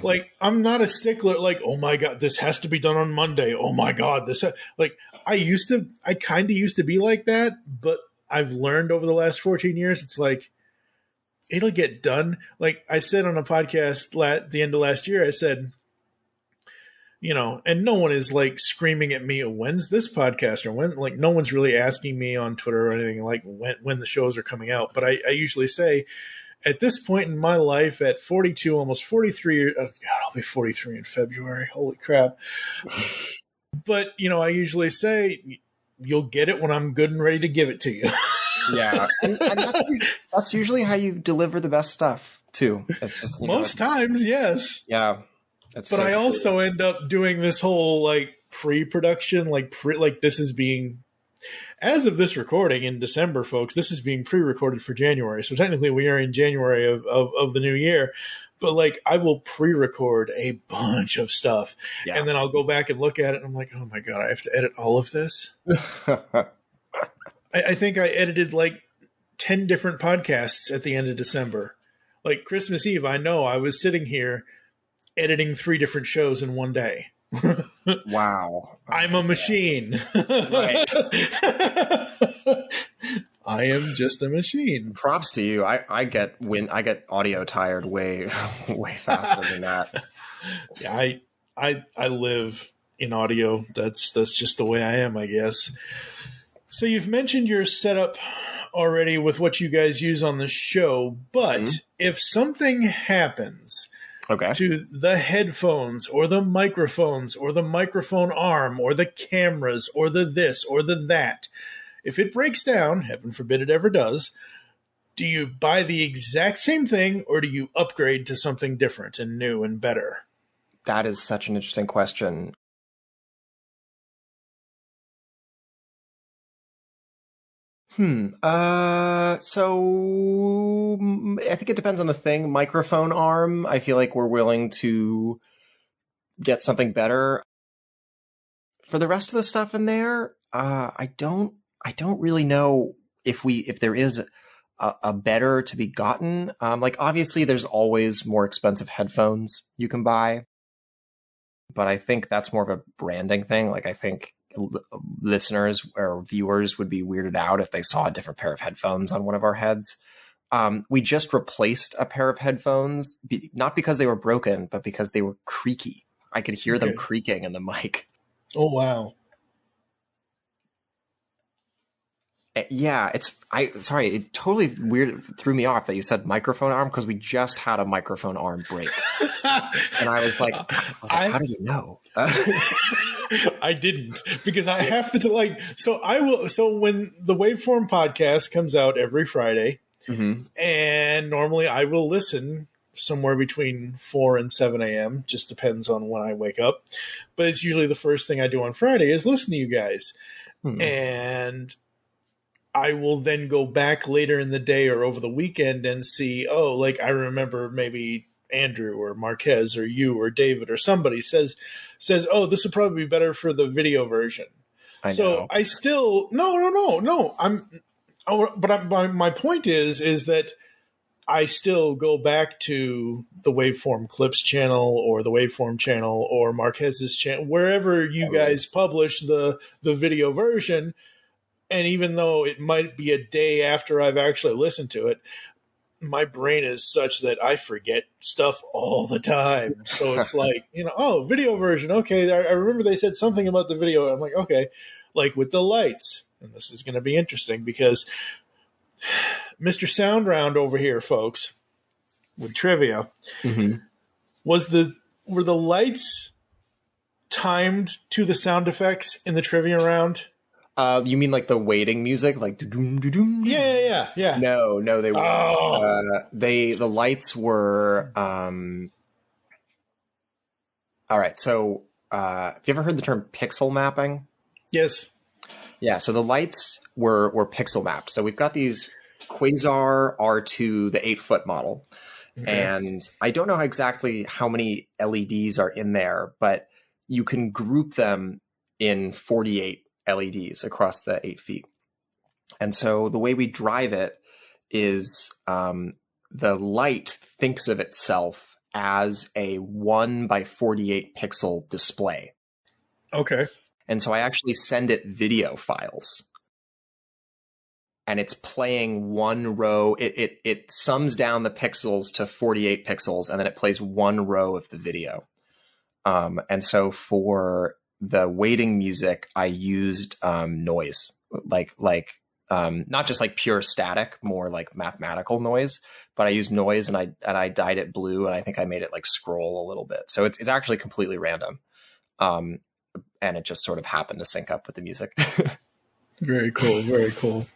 Like, I'm not a stickler, like, oh my God, this has to be done on Monday. Oh my God, I kind of used to be like that, but I've learned over the last 14 years, it's like, it'll get done. Like I said on a podcast at the end of last year, I said, and no one is like screaming at me, when's this podcast, or when, like, no one's really asking me on Twitter or anything like when the shows are coming out. But I usually say at this point in my life at 42, almost 43, God, I'll be 43 in February. Holy crap. But, I usually say you'll get it when I'm good and ready to give it to you. Yeah. And that's usually how you deliver the best stuff too. It's just, most times. Yes. Yeah. But I also end up doing this whole like pre-production, like this is being, as of this recording in December, folks, this is being pre-recorded for January. So technically we are in January of the new year, but like I will pre-record a bunch of stuff and then I'll go back and look at it and I'm like, oh my God, I have to edit all of this. I think I edited like 10 different podcasts at the end of December. Like Christmas Eve, I know I was sitting here editing 3 different shows in one day. Wow. I'm a machine. Right. I am just a machine. Props to you. I get audio tired way faster than that. Yeah, I live in audio. That's just the way I am, I guess. So you've mentioned your setup already with what you guys use on the show, but if something happens to the headphones or the microphones or the microphone arm or the cameras or the this or the that, if it breaks down, heaven forbid it ever does, do you buy the exact same thing or do you upgrade to something different and new and better? That is such an interesting question. So I think it depends on the thing. Microphone arm, I feel like we're willing to get something better. For the rest of the stuff in there, I don't really know if there is a better to be gotten. Like obviously there's always more expensive headphones you can buy, but I think that's more of a branding thing. Like I think listeners or viewers would be weirded out if they saw a different pair of headphones on one of our heads. We just replaced a pair of headphones, not because they were broken, but because they were creaky. I could hear them creaking in the mic. Oh, wow. Yeah, sorry, it totally threw me off that you said microphone arm because we just had a microphone arm break. And I was like, how do you know? I didn't, because I have to so when the Waveform podcast comes out every Friday, and normally I will listen somewhere between 4 and 7 a.m. Just depends on when I wake up. But it's usually the first thing I do on Friday is listen to you guys. And I will then go back later in the day or over the weekend and see, I remember maybe Andrew or Marquez or you or David or somebody says, oh, this would probably be better for the video version. I know. So I still, no. My point is that I still go back to the Waveform Clips channel or the Waveform channel or Marquez's channel, wherever you guys publish the video version. And even though it might be a day after I've actually listened to it, my brain is such that I forget stuff all the time. So it's like, video version. Okay, I remember they said something about the video. I'm like, okay, like with the lights. And this is going to be interesting because Mr. Sound Round over here, folks, with trivia, were the lights timed to the sound effects in the trivia round? You mean like the waiting music, like do-doom? Yeah. No, they weren't. The lights were. All right, so have you ever heard the term pixel mapping? Yes. Yeah, so the lights were pixel mapped. So we've got these Quasar R2, the 8-foot model, and I don't know exactly how many LEDs are in there, but you can group them in 48 LEDs across the 8 feet. And so the way we drive it is the light thinks of itself as a 1 by 48 pixel display. Okay. And so I actually send it video files. And it's playing one row. It sums down the pixels to 48 pixels, and then it plays one row of the video. And so for the waiting music, I used noise, like not just like pure static, more like mathematical noise, but I used noise and I dyed it blue, and I think I made it like scroll a little bit. So it's actually completely random. And it just sort of happened to sync up with the music. Very cool. Very cool.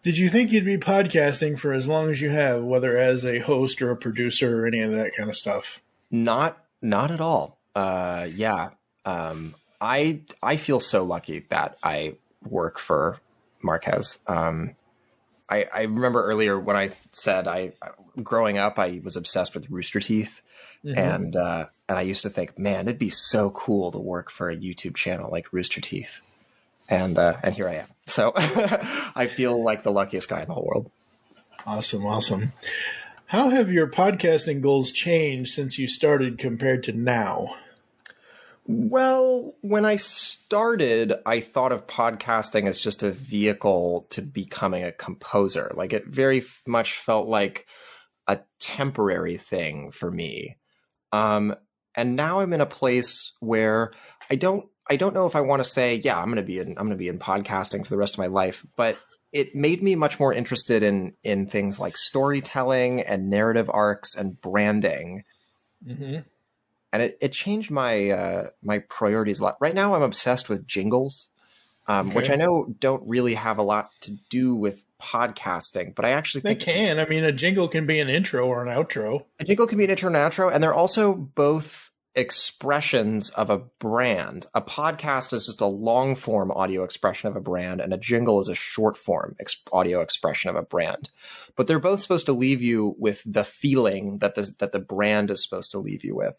Did you think you'd be podcasting for as long as you have, whether as a host or a producer or any of that kind of stuff? Not at all. Yeah. I feel so lucky that I work for Marquez. I remember earlier when I said growing up, I was obsessed with Rooster Teeth, and I used to think, man, it'd be so cool to work for a YouTube channel like Rooster Teeth, and here I am. So I feel like the luckiest guy in the whole world. Awesome. How have your podcasting goals changed since you started compared to now? Well, when I started, I thought of podcasting as just a vehicle to becoming a composer. Like it very much felt like a temporary thing for me. And now I'm in a place where I don't know if I want to say, yeah, I'm going to be in podcasting for the rest of my life, but it made me much more interested in things like storytelling and narrative arcs and branding. And it changed my my priorities a lot. Right now, I'm obsessed with jingles, which I know don't really have a lot to do with podcasting, but I actually think they can. I mean, a jingle can be an intro or an outro. A jingle can be an intro and outro, and they're also both expressions of a brand. A podcast is just a long form audio expression of a brand, and a jingle is a short form audio expression of a brand. But they're both supposed to leave you with the feeling that the brand is supposed to leave you with.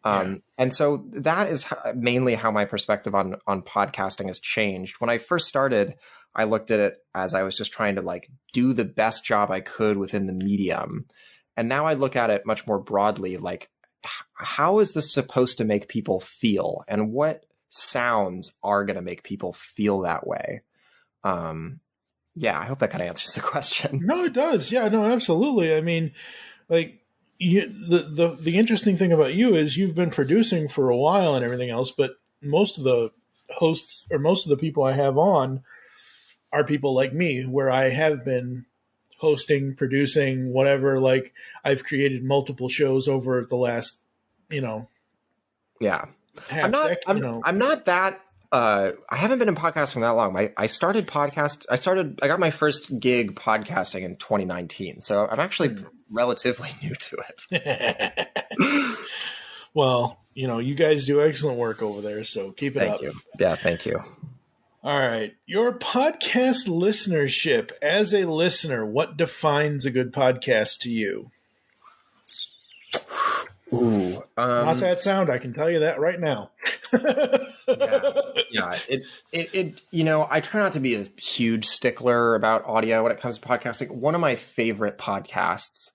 And so that is mainly how my perspective on podcasting has changed. When I first started, I looked at it as I was just trying to like do the best job I could within the medium. And now I look at it much more broadly, like how is this supposed to make people feel, and what sounds are going to make people feel that way? Yeah, I hope that kind of answers the question. No, it does. Yeah, no, absolutely. I mean, like, the interesting thing about you is you've been producing for a while and everything else, but most of the hosts or most of the people I have on are people like me, where I have been hosting, producing, whatever. Like, I've created multiple shows over the last, yeah. I'm not that. I haven't been in podcasting that long. I got my first gig podcasting in 2019, so I'm actually relatively new to it. Well, you guys do excellent work over there, so keep it up. Thank you. Yeah, thank you. All right. Your podcast listenership. As a listener, what defines a good podcast to you? Ooh, not that sound. I can tell you that right now. Yeah. It. I try not to be a huge stickler about audio when it comes to podcasting. One of my favorite podcasts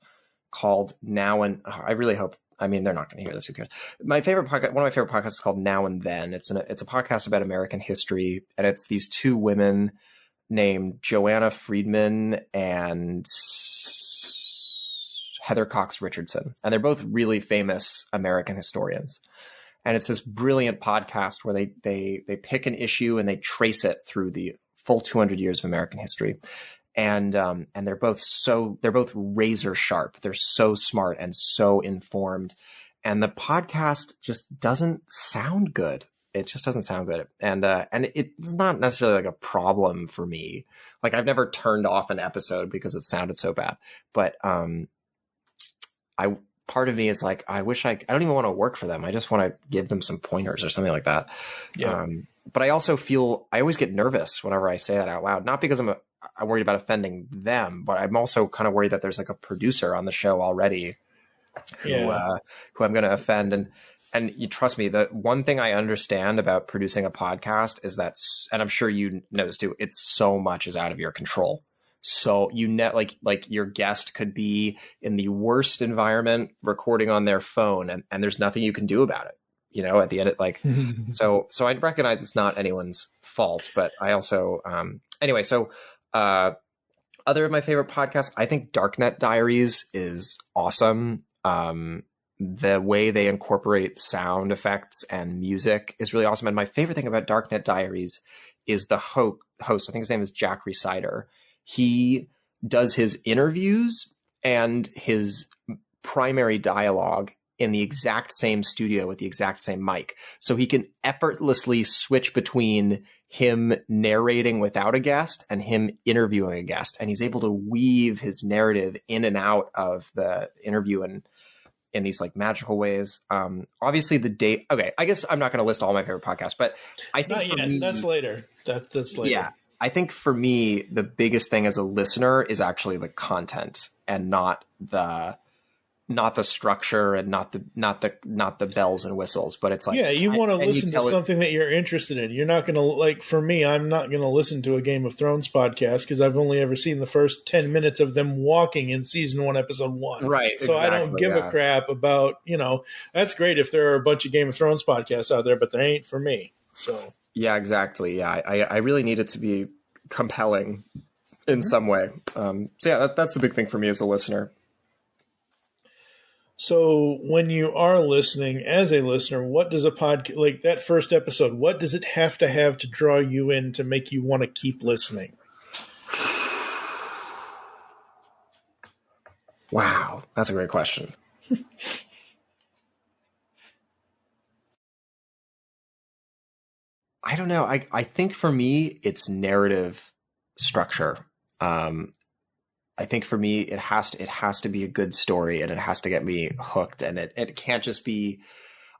called Now and I really hope. I mean, they're not going to hear this. Who cares? One of my favorite podcasts is called Now and Then. It's a podcast about American history, and it's these two women named Joanna Friedman and Heather Cox Richardson, and they're both really famous American historians. And it's this brilliant podcast where they pick an issue and they trace it through the full 200 years of American history. And they're both razor sharp. They're so smart and so informed. And the podcast just doesn't sound good. It just doesn't sound good. And it's not necessarily like a problem for me. Like, I've never turned off an episode because it sounded so bad. But part of me is like, I don't even want to work for them. I just want to give them some pointers or something like that. Yeah. But I also I always get nervous whenever I say that out loud, not because I'm worried about offending them, but I'm also kind of worried that there's like a producer on the show already who I'm going to offend. And you trust me, the one thing I understand about producing a podcast is that, and I'm sure you know this too, it's so much is out of your control. So like your guest could be in the worst environment recording on their phone, and there's nothing you can do about it. At the end, so I recognize it's not anyone's fault, but I also anyway. So other of my favorite podcasts, I think Darknet Diaries is awesome. The way they incorporate sound effects and music is really awesome. And my favorite thing about Darknet Diaries is the host. I think his name is Jack Resider. He does his interviews and his primary dialogue in the exact same studio with the exact same mic. So he can effortlessly switch between him narrating without a guest and him interviewing a guest. And he's able to weave his narrative in and out of the interview in these like magical ways. Obviously okay, I guess I'm not going to list all my favorite podcasts, but I think that's later. That's later. Yeah. I think for me, the biggest thing as a listener is actually the content and not the structure and not the bells and whistles, but it's like, you want to listen to something that you're interested in. You're not going to, like, for me, I'm not going to listen to a Game of Thrones podcast because I've only ever seen the first 10 minutes of them walking in season 1, episode 1. Right. So exactly, I don't give a crap about, that's great if there are a bunch of Game of Thrones podcasts out there, but they ain't for me. So. Yeah, exactly. Yeah. I really need it to be compelling in some way. So yeah, that's the big thing for me as a listener. So when you are listening as a listener, what does a podcast, like that first episode, what does it have to draw you in to make you want to keep listening? Wow. That's a great question. I don't know. I think for me, it's narrative structure. I think for me, it has to be a good story, and it has to get me hooked, and it can't just be.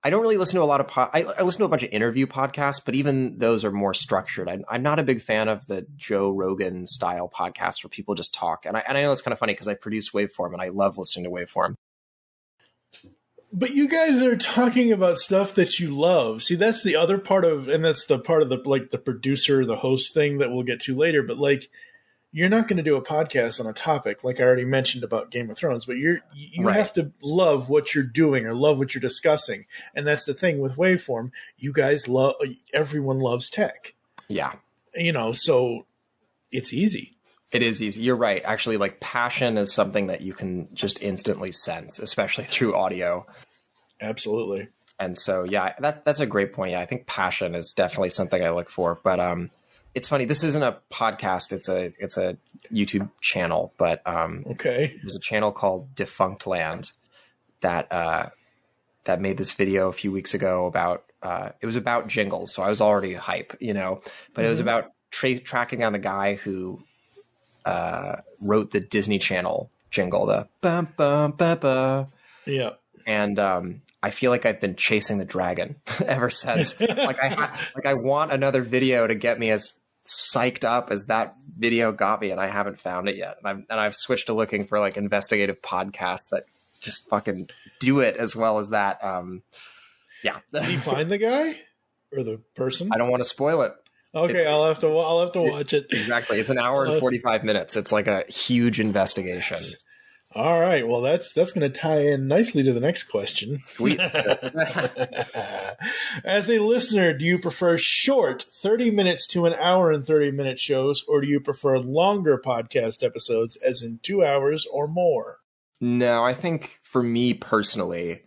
I don't really listen to a lot of I listen to a bunch of interview podcasts, but even those are more structured. I'm not a big fan of the Joe Rogan style podcasts where people just talk. And I know it's kind of funny because I produce Waveform and I love listening to Waveform. But you guys are talking about stuff that you love. See, that's the other part of, and that's the part of the like the producer, the host thing that we'll get to later. But like, you're not going to do a podcast on a topic like I already mentioned about Game of Thrones. But you Right. have to love what you're doing or love what you're discussing, and that's the thing with Waveform. You guys love. Everyone loves tech. Yeah, So it's easy. it is easy. You're right. Actually, like passion is something that you can just instantly sense, especially through audio. Absolutely. And so, yeah, that's a great point. Yeah, I think passion is definitely something I look for. But it's funny. This isn't a podcast. It's a YouTube channel. But Okay. there's a channel called Defunct Land that made this video a few weeks ago about it was about jingles. So I was already hype, but it was about tracking down the guy who wrote the Disney Channel jingle, the bum bum ba ba. Yeah. And I feel like I've been chasing the dragon ever since. I want another video to get me as psyched up as that video got me, and I haven't found it yet. And I've switched to looking for like investigative podcasts that just fucking do it as well as that. Yeah. Did you find the guy or the person? I don't want to spoil it. Okay, I'll have to watch it. Exactly. It's an hour and 45 minutes. It's like a huge investigation. All right. Well, that's going to tie in nicely to the next question. Sweet. As a listener, do you prefer short 30 minutes to an hour and 30-minute shows, or do you prefer longer podcast episodes, as in 2 hours or more? No, I think for me personally,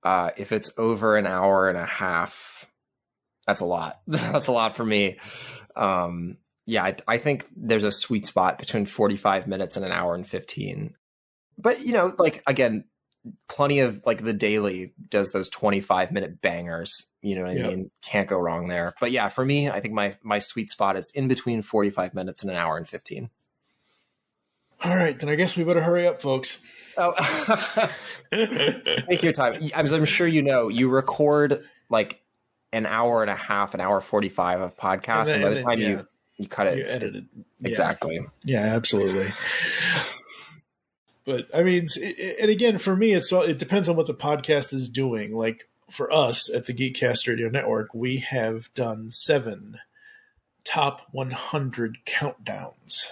if it's over an hour and a half, that's a lot. That's a lot for me. Yeah, I think there's a sweet spot between 45 minutes and an hour and 15. But, like, again, plenty of, like, The Daily does those 25-minute bangers. You know what I mean? Can't go wrong there. But, yeah, for me, I think my sweet spot is in between 45 minutes and an hour and 15. All right, then I guess we better hurry up, folks. Oh, take your time. As I'm sure you record, like, an hour and a half, an hour 45 of podcasts, and by the time you cut it, you edit it. Exactly. Yeah, absolutely. But I mean, and again, for me, it depends on what the podcast is doing. Like for us at the Geekcast Radio Network, we have done 7 top 100 countdowns.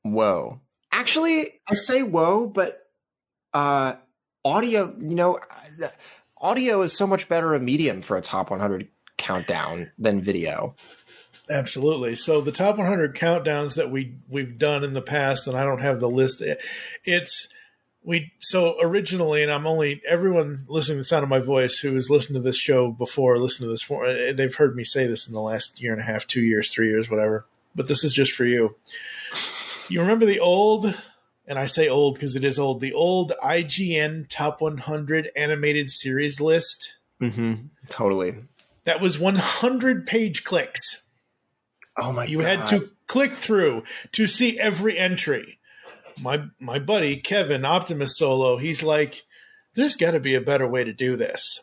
Whoa. Actually, I say whoa, but audio, audio is so much better a medium for a top 100 countdown than video. Absolutely. So the top 100 countdowns that we've done in the past, and I don't have the list. So originally, and everyone listening to the sound of my voice who has listened to this show before, they've heard me say this in the last year and a half, 2 years, 3 years, whatever. But this is just for you. You remember the old, and I say old because it is old, the old IGN top 100 animated series list? Mm-hmm. Totally. That was 100 page clicks. Oh my God. You had to click through to see every entry. My buddy, Kevin, Optimus Solo, he's like, there's got to be a better way to do this.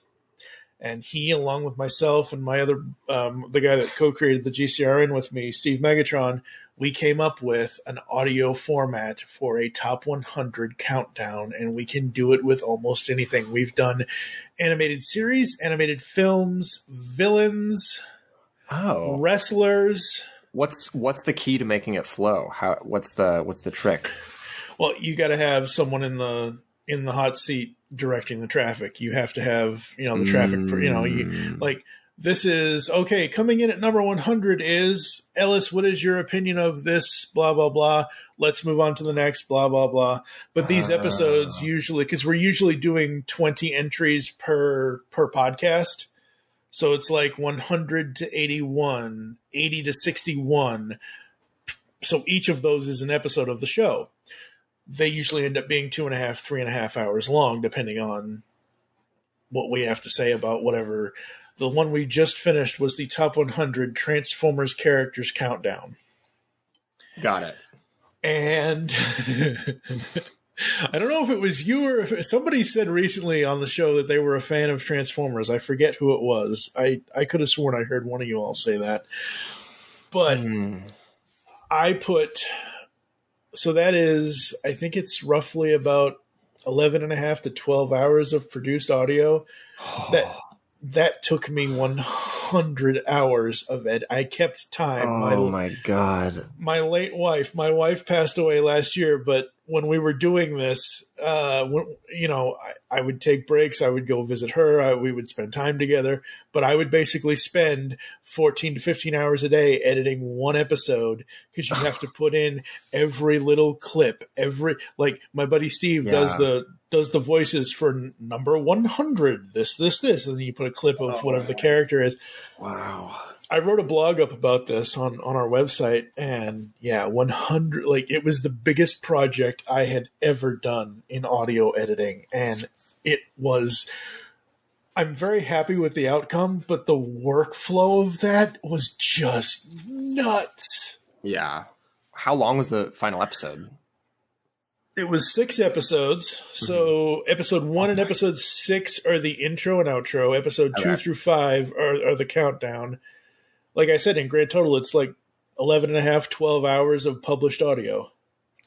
And he, along with myself and my other, the guy that co-created the GCRN with me, Steve Megatron, we came up with an audio format for a top 100 countdown, and we can do it with almost anything. We've done animated series, animated films, villains, wrestlers. What's the key to making it flow? What's the trick? Well, you got to have someone in the hot seat directing the traffic. You have to have, the traffic, this is okay. Coming in at number 100 is Ellis. What is your opinion of this? Blah, blah, blah. Let's move on to the next, blah, blah, blah. But these episodes usually, because we're usually doing 20 entries per podcast. So it's like 100 to 81, 80 to 61. So each of those is an episode of the show. They usually end up being 2.5, 3.5 hours long, depending on what we have to say about whatever. The one we just finished was the top 100 Transformers characters countdown. Got it. And I don't know if it was you or if somebody said recently on the show that they were a fan of Transformers. I forget who it was. I could have sworn I heard one of you all say that. But I put, so that is, I think it's roughly about 11 and a half to 12 hours of produced audio. That took me 100 hours of it. I kept time. Oh my God. My wife passed away last year, but when we were doing this, I would take breaks. I would go visit her. We would spend time together, but I would basically spend 14 to 15 hours a day editing one episode because you have to put in every little clip, like my buddy Steve does the voices for number 100, this, and then you put a clip of whatever the character is. Wow. I wrote a blog up about this on our website, and 100, like, it was the biggest project I had ever done in audio editing, and I'm very happy with the outcome, but the workflow of that was just nuts. Yeah. How long was the final episode? It was 6 episodes. So episode 1 and episode 6 are the intro and outro. Episode 2 through 5 are the countdown. Like I said, in grand total, it's like 11 and a half, 12 hours of published audio.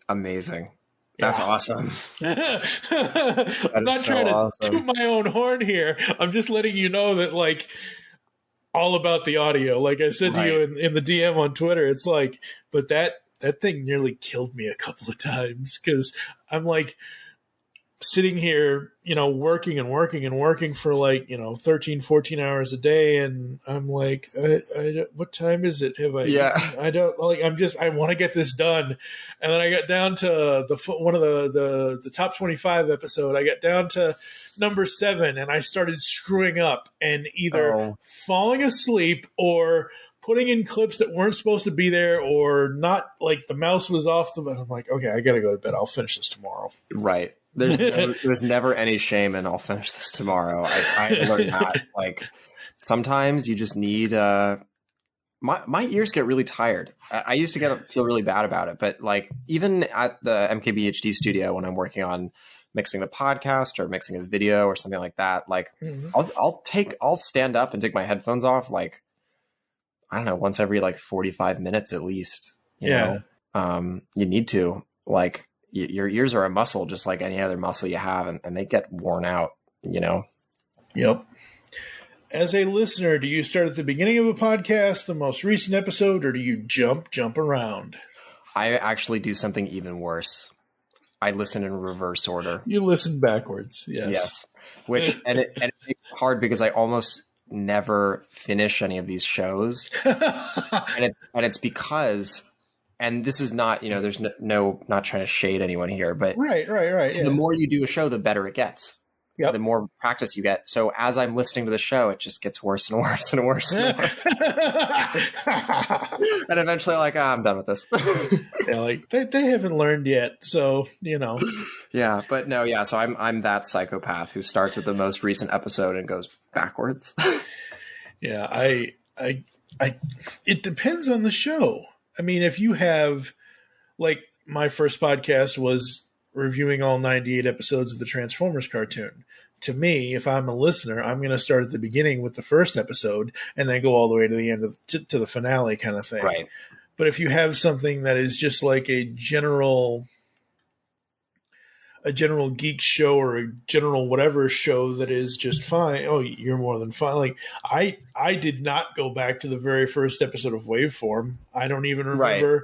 Amazing. That's awesome. I'm not trying to toot my own horn here. I'm just letting you know that, like, all about the audio. Like I said to you in the DM on Twitter, it's like, but that thing nearly killed me a couple of times because I'm like sitting here, working for like, 13, 14 hours a day. And I'm like, what time is it? Have I, I don't like, I want to get this done. And then I got down to one of the top 25 episode. I got down to number 7 and I started screwing up and either falling asleep or putting in clips that weren't supposed to be there or not, like the mouse was off the, I'm like, okay, I got to go to bed. I'll finish this tomorrow. Right. There's never any shame in I'll finish this tomorrow. I learned that. Like, sometimes you just need my ears get really tired. I used to feel really bad about it, but like even at the MKBHD studio when I'm working on mixing the podcast or mixing a video or something like that, like I'll stand up and take my headphones off, like, I don't know, once every like 45 minutes at least. You know, you need to, like, your ears are a muscle just like any other muscle you have, and they get worn out, Yep. As a listener, do you start at the beginning of a podcast, the most recent episode, or do you jump around? I actually do something even worse. I listen in reverse order. You listen backwards. Yes. Which, and it's hard because I almost never finish any of these shows. and it's because, and this is not, there's no not trying to shade anyone here, but right. Yeah. The more you do a show, the better it gets. Yep. The more practice you get. So as I'm listening to the show, it just gets worse and worse and worse. And eventually, like, I'm done with this. Like they haven't learned yet, so Yeah, but no, yeah. So I'm that psychopath who starts with the most recent episode and goes backwards. Yeah, it depends on the show. I mean, if you have, like, my first podcast was reviewing all 98 episodes of the Transformers cartoon. To me, if I'm a listener, I'm going to start at the beginning with the first episode and then go all the way to the end to the finale kind of thing. Right. But if you have something that is just like a general geek show or a general whatever show that is just fine, you're more than fine. Like, I did not go back to the very first episode of Waveform. I don't even remember. Right.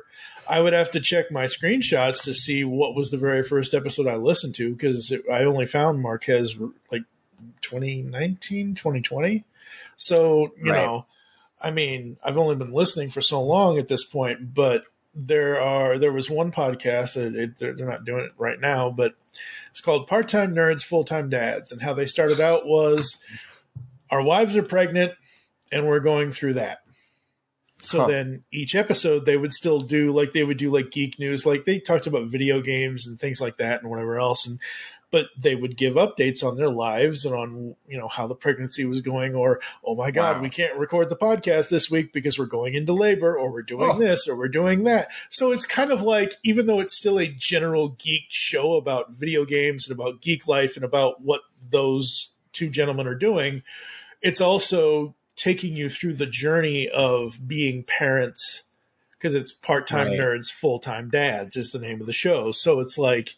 I would have to check my screenshots to see what was the very first episode I listened to, because I only found Marquez like 2019, 2020. So, you know, I mean, I've only been listening for so long at this point, but there was one podcast, they're not doing it right now, but it's called Part-Time Nerds, Full-Time Dads. And how they started out was, our wives are pregnant and we're going through that. So then each episode they would still do, like, they would do like geek news, like they talked about video games and things like that and whatever else. And but they would give updates on their lives and on, how the pregnancy was going, or, oh my God, we can't record the podcast this week because we're going into labor, or we're doing this, or we're doing that. So it's kind of like, even though it's still a general geek show about video games and about geek life and about what those two gentlemen are doing, it's also taking you through the journey of being parents, because it's part-time nerds, full-time dads is the name of the show. So it's like,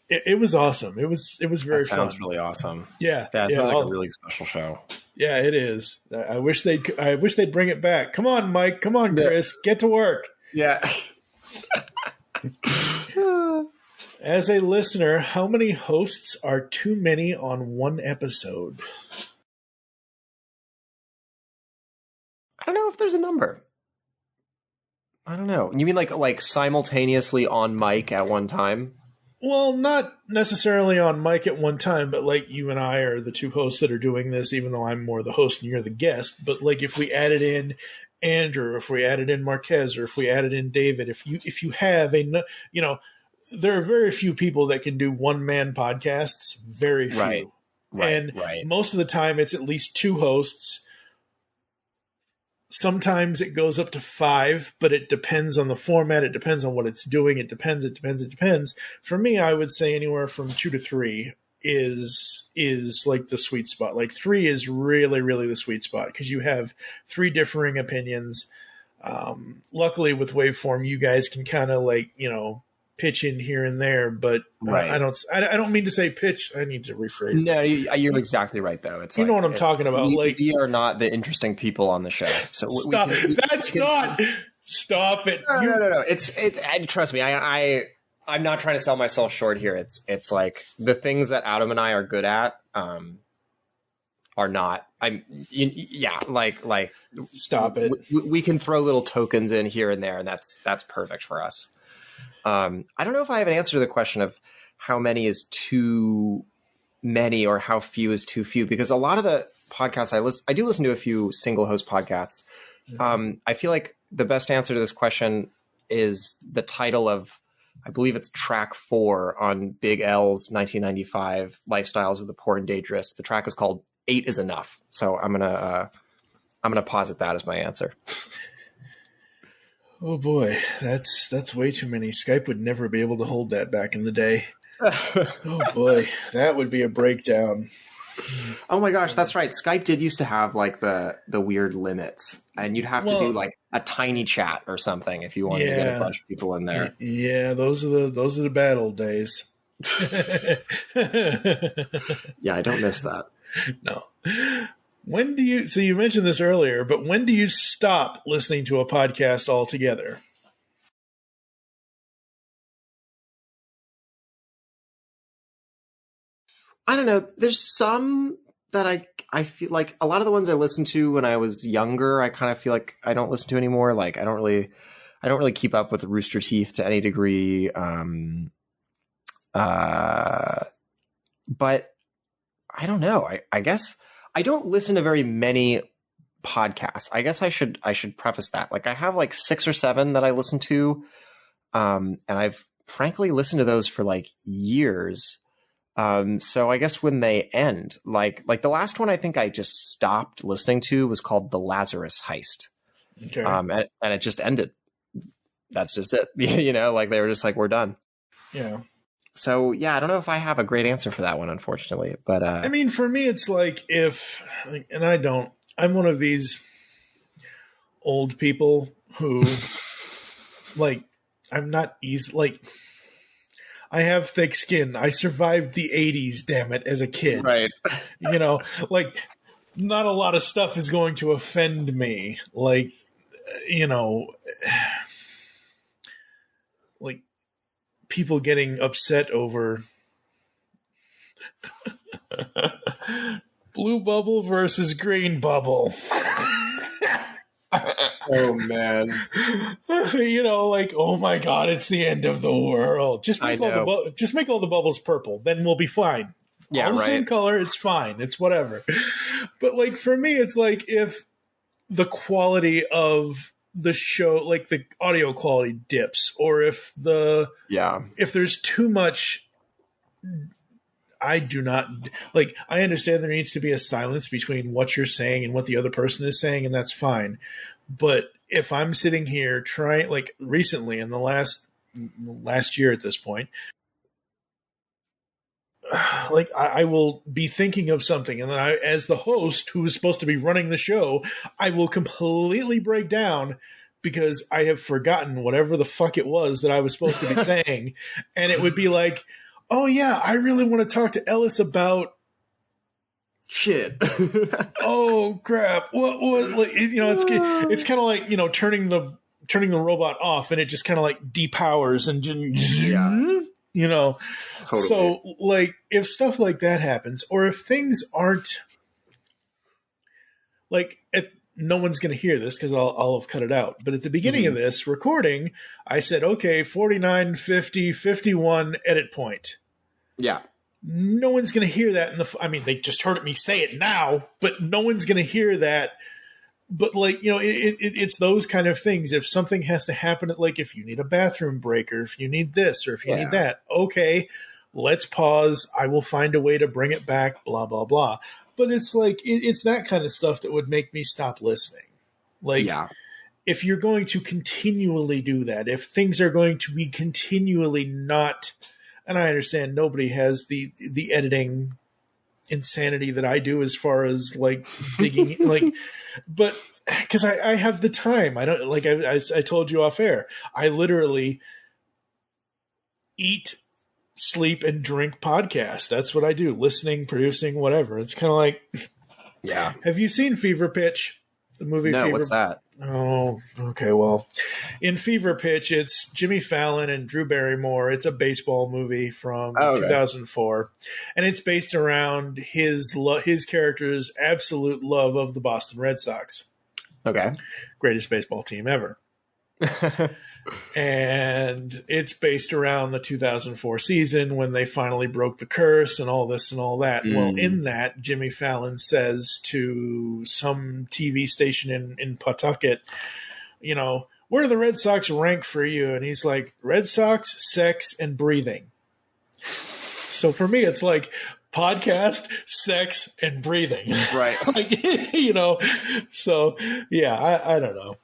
it was awesome. It was very fun. Sounds really awesome. Yeah. It sounds like a really special show. Yeah, it is. I wish they'd bring it back. Come on, Mike. Come on, Chris. Get to work. Yeah. As a listener, how many hosts are too many on one episode? I don't know if there's a number. I don't know. You mean like simultaneously on mic at one time? Well, not necessarily on mic at one time, but like you and I are the two hosts that are doing this, even though I'm more the host and you're the guest. But like if we added in Andrew, if we added in Marquez, or if we added in David, if you have there are very few people that can do one-man podcasts, very few. Right. Most of the time it's at least two hosts. Sometimes it goes up to 5, but it depends on the format. It depends on what it's doing. It depends. For me, I would say anywhere from 2 to 3 is like the sweet spot. Like 3 is really, really the sweet spot because you have 3 differing opinions. Luckily with Waveform, you guys can kind of pitch in here and there, but I don't mean to say pitch. I need to rephrase. No, you're exactly right though. It's what I'm talking about. We are not the interesting people on the show. So stop. Stop it. No. It's trust me. I'm not trying to sell myself short here. It's like the things that Adam and I are good at are not. Stop it. We can throw little tokens in here and there, and that's perfect for us. I don't know if I have an answer to the question of how many is too many or how few is too few, because a lot of the podcasts I do listen to a few single host podcasts. I feel like the best answer to this question is the title of, I believe it's track 4 on Big L's 1995 Lifestyles of the Poor and Dangerous. The track is called 8 is Enough. So I'm going to posit that as my answer. Oh boy, that's way too many. Skype would never be able to hold that back in the day. Oh boy, that would be a breakdown. Oh my gosh, that's right. Skype did used to have like the weird limits, and you'd have to do like a tiny chat or something if you wanted to get a bunch of people in there. Yeah, those are the bad old days. Yeah, I don't miss that. No. So you mentioned this earlier, but when do you stop listening to a podcast altogether? I don't know. There's some that I feel like a lot of the ones I listened to when I was younger, I kind of feel like I don't listen to anymore. Like I don't really keep up with Rooster Teeth to any degree. But I don't know. I guess I don't listen to very many podcasts. I guess I should preface that. Like I have like 6 or 7 that I listen to. And I've frankly listened to those for like years. So I guess when they end, like the last one I think I just stopped listening to was called The Lazarus Heist. Okay. And it just ended. That's just it. Like they were just like, we're done. Yeah. So yeah, I don't know if I have a great answer for that one, unfortunately. But I mean, for me, it's like I'm one of these old people who like, I'm not easy. Like I have thick skin. I survived the 80s, damn it, as a kid. Right. Like not a lot of stuff is going to offend me. Like, like people getting upset over blue bubble versus green bubble. Oh man. Like, oh my God, it's the end of the world. Just make all the bubbles purple, then we'll be fine. Yeah, all the right. same color, it's fine. It's whatever. But like for me, it's like if the quality of the show, like the audio quality dips, or if there's too much I do not like. I understand there needs to be a silence between what you're saying and what the other person is saying, and that's fine. But if I'm sitting here trying, like recently in the last year at this point, like I will be thinking of something, and then as the host who is supposed to be running the show, I will completely break down because I have forgotten whatever the fuck it was that I was supposed to be saying, and it would be like, oh yeah, I really want to talk to Ellis about shit. Oh crap! What like, it's kind of like turning the robot off, and it just kind of like depowers and Totally. So like if stuff like that happens, or if things aren't like no one's going to hear this because I'll have cut it out. But at the beginning of this recording, I said, okay, 49, 50, 51 edit point. Yeah. No one's going to hear that they just heard me say it now, but no one's going to hear that. But like, it's those kind of things. If something has to happen, like if you need a bathroom break, or if you need this, or if you need that, okay, let's pause. I will find a way to bring it back, blah, blah, blah. But it's like, it's that kind of stuff that would make me stop listening. Like, if you're going to continually do that, if things are going to be continually not, and I understand nobody has the editing insanity that I do as far as like digging, like, but because I have the time. I don't, like I told you off air, I literally eat, sleep, and drink podcasts. That's what I do. Listening, producing, whatever. It's kind of like, yeah. Have you seen Fever Pitch? The movie No, Fever? what's that? Oh, okay. Well, in Fever Pitch, it's Jimmy Fallon and Drew Barrymore. It's a baseball movie from 2004, and it's based around his character's absolute love of the Boston Red Sox. Okay. Greatest baseball team ever. And it's based around the 2004 season when they finally broke the curse and all this and all that. Well, in that, Jimmy Fallon says to some TV station in Pawtucket, where do the Red Sox rank for you? And he's like, Red Sox, sex, and breathing. So for me, it's like podcast, sex, and breathing. Right. So yeah, I don't know.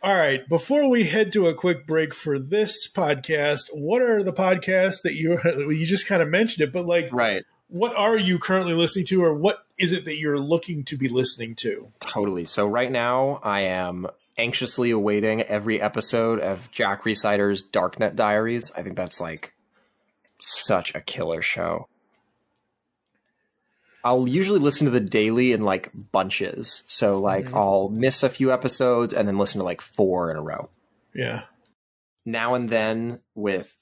All right. Before we head to a quick break for this podcast, what are the podcasts that you just kind of mentioned it, but like, what are you currently listening to, or what is it that you're looking to be listening to? Totally. So right now I am anxiously awaiting every episode of Jack Rhysider's Darknet Diaries. I think that's like such a killer show. I'll usually listen to the daily in like bunches. So like I'll miss a few episodes and then listen to like 4 in a row. Yeah. Now and then with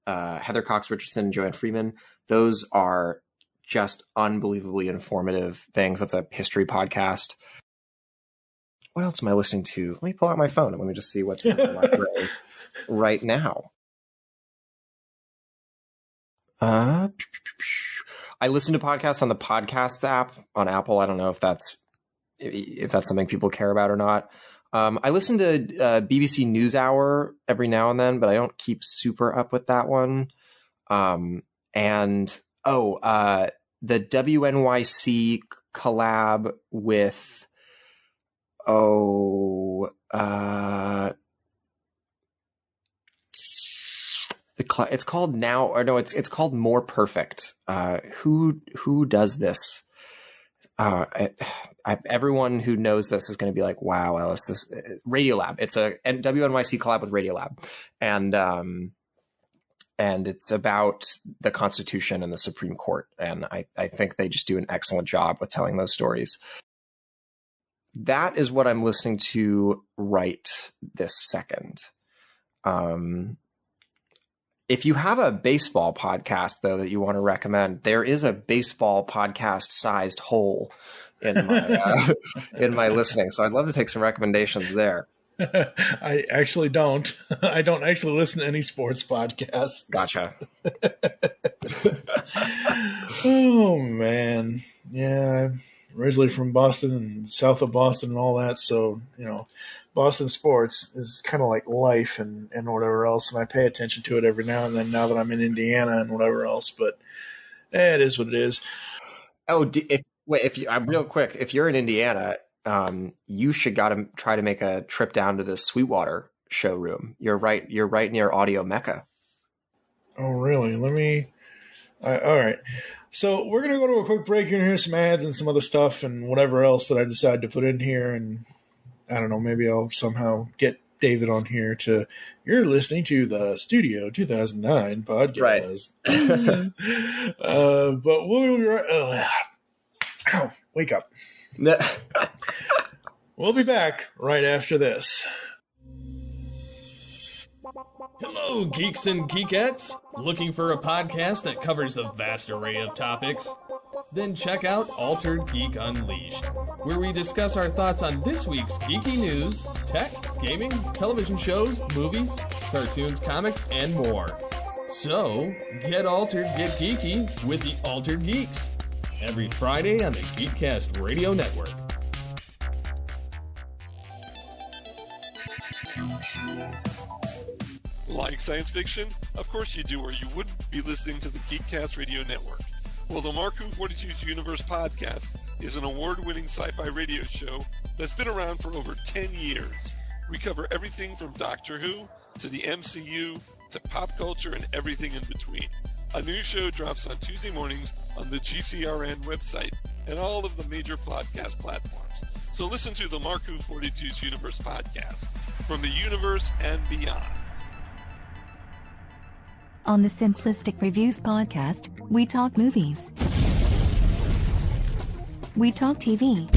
Heather Cox Richardson and Joanne Freeman, those are just unbelievably informative things. That's a history podcast. What else am I listening to? Let me pull out my phone and let me just see what's in my library right now. I listen to podcasts on the Podcasts app on Apple. I don't know if that's something people care about or not. I listen to BBC NewsHour every now and then, but I don't keep super up with that one. The WNYC collab with it's called Now, or no, it's called More Perfect. Who does this? Everyone who knows this is going to be like, wow, Ellis, this Radiolab. It's a WNYC collab with Radiolab, and it's about the Constitution and the Supreme Court. And I think they just do an excellent job with telling those stories. That is what I'm listening to right this second. If you have a baseball podcast, though, that you want to recommend, there is a baseball podcast-sized hole in my in my listening. So I'd love to take some recommendations there. I actually don't. I don't actually listen to any sports podcasts. Gotcha. Oh, man. Yeah, originally from Boston and south of Boston and all that. So, Boston sports is kind of like life and whatever else. And I pay attention to it every now and then now that I'm in Indiana and whatever else. But it is what it is. Oh, real quick, if you're in Indiana, you should try to make a trip down to the Sweetwater showroom. You're right near Audio Mecca. Oh, really? All right. So we're going to go to a quick break here and hear some ads and some other stuff and whatever else that I decide to put in here. And I don't know, maybe I'll somehow get David on here you're listening to the Studio 2009 podcast. Right. But we'll be right. Ow, wake up. We'll be back right after this. Hello, geeks and geekettes! Looking for a podcast that covers a vast array of topics? Then check out Altered Geek Unleashed, where we discuss our thoughts on this week's geeky news, tech, gaming, television shows, movies, cartoons, comics, and more. So, get altered, get geeky with the Altered Geeks. Every Friday on the Geekcast Radio Network. Like science fiction? Of course you do, or you wouldn't be listening to the Geekcast Radio Network. Well, the Mark 42's Universe podcast is an award-winning sci-fi radio show that's been around for over 10 years. We cover everything from Doctor Who to the MCU to pop culture and everything in between. A new show drops on Tuesday mornings on the GCRN website and all of the major podcast platforms. So listen to the Mark 42's Universe podcast from the universe and beyond. On the Simplistic Reviews podcast, we talk movies. We talk TV.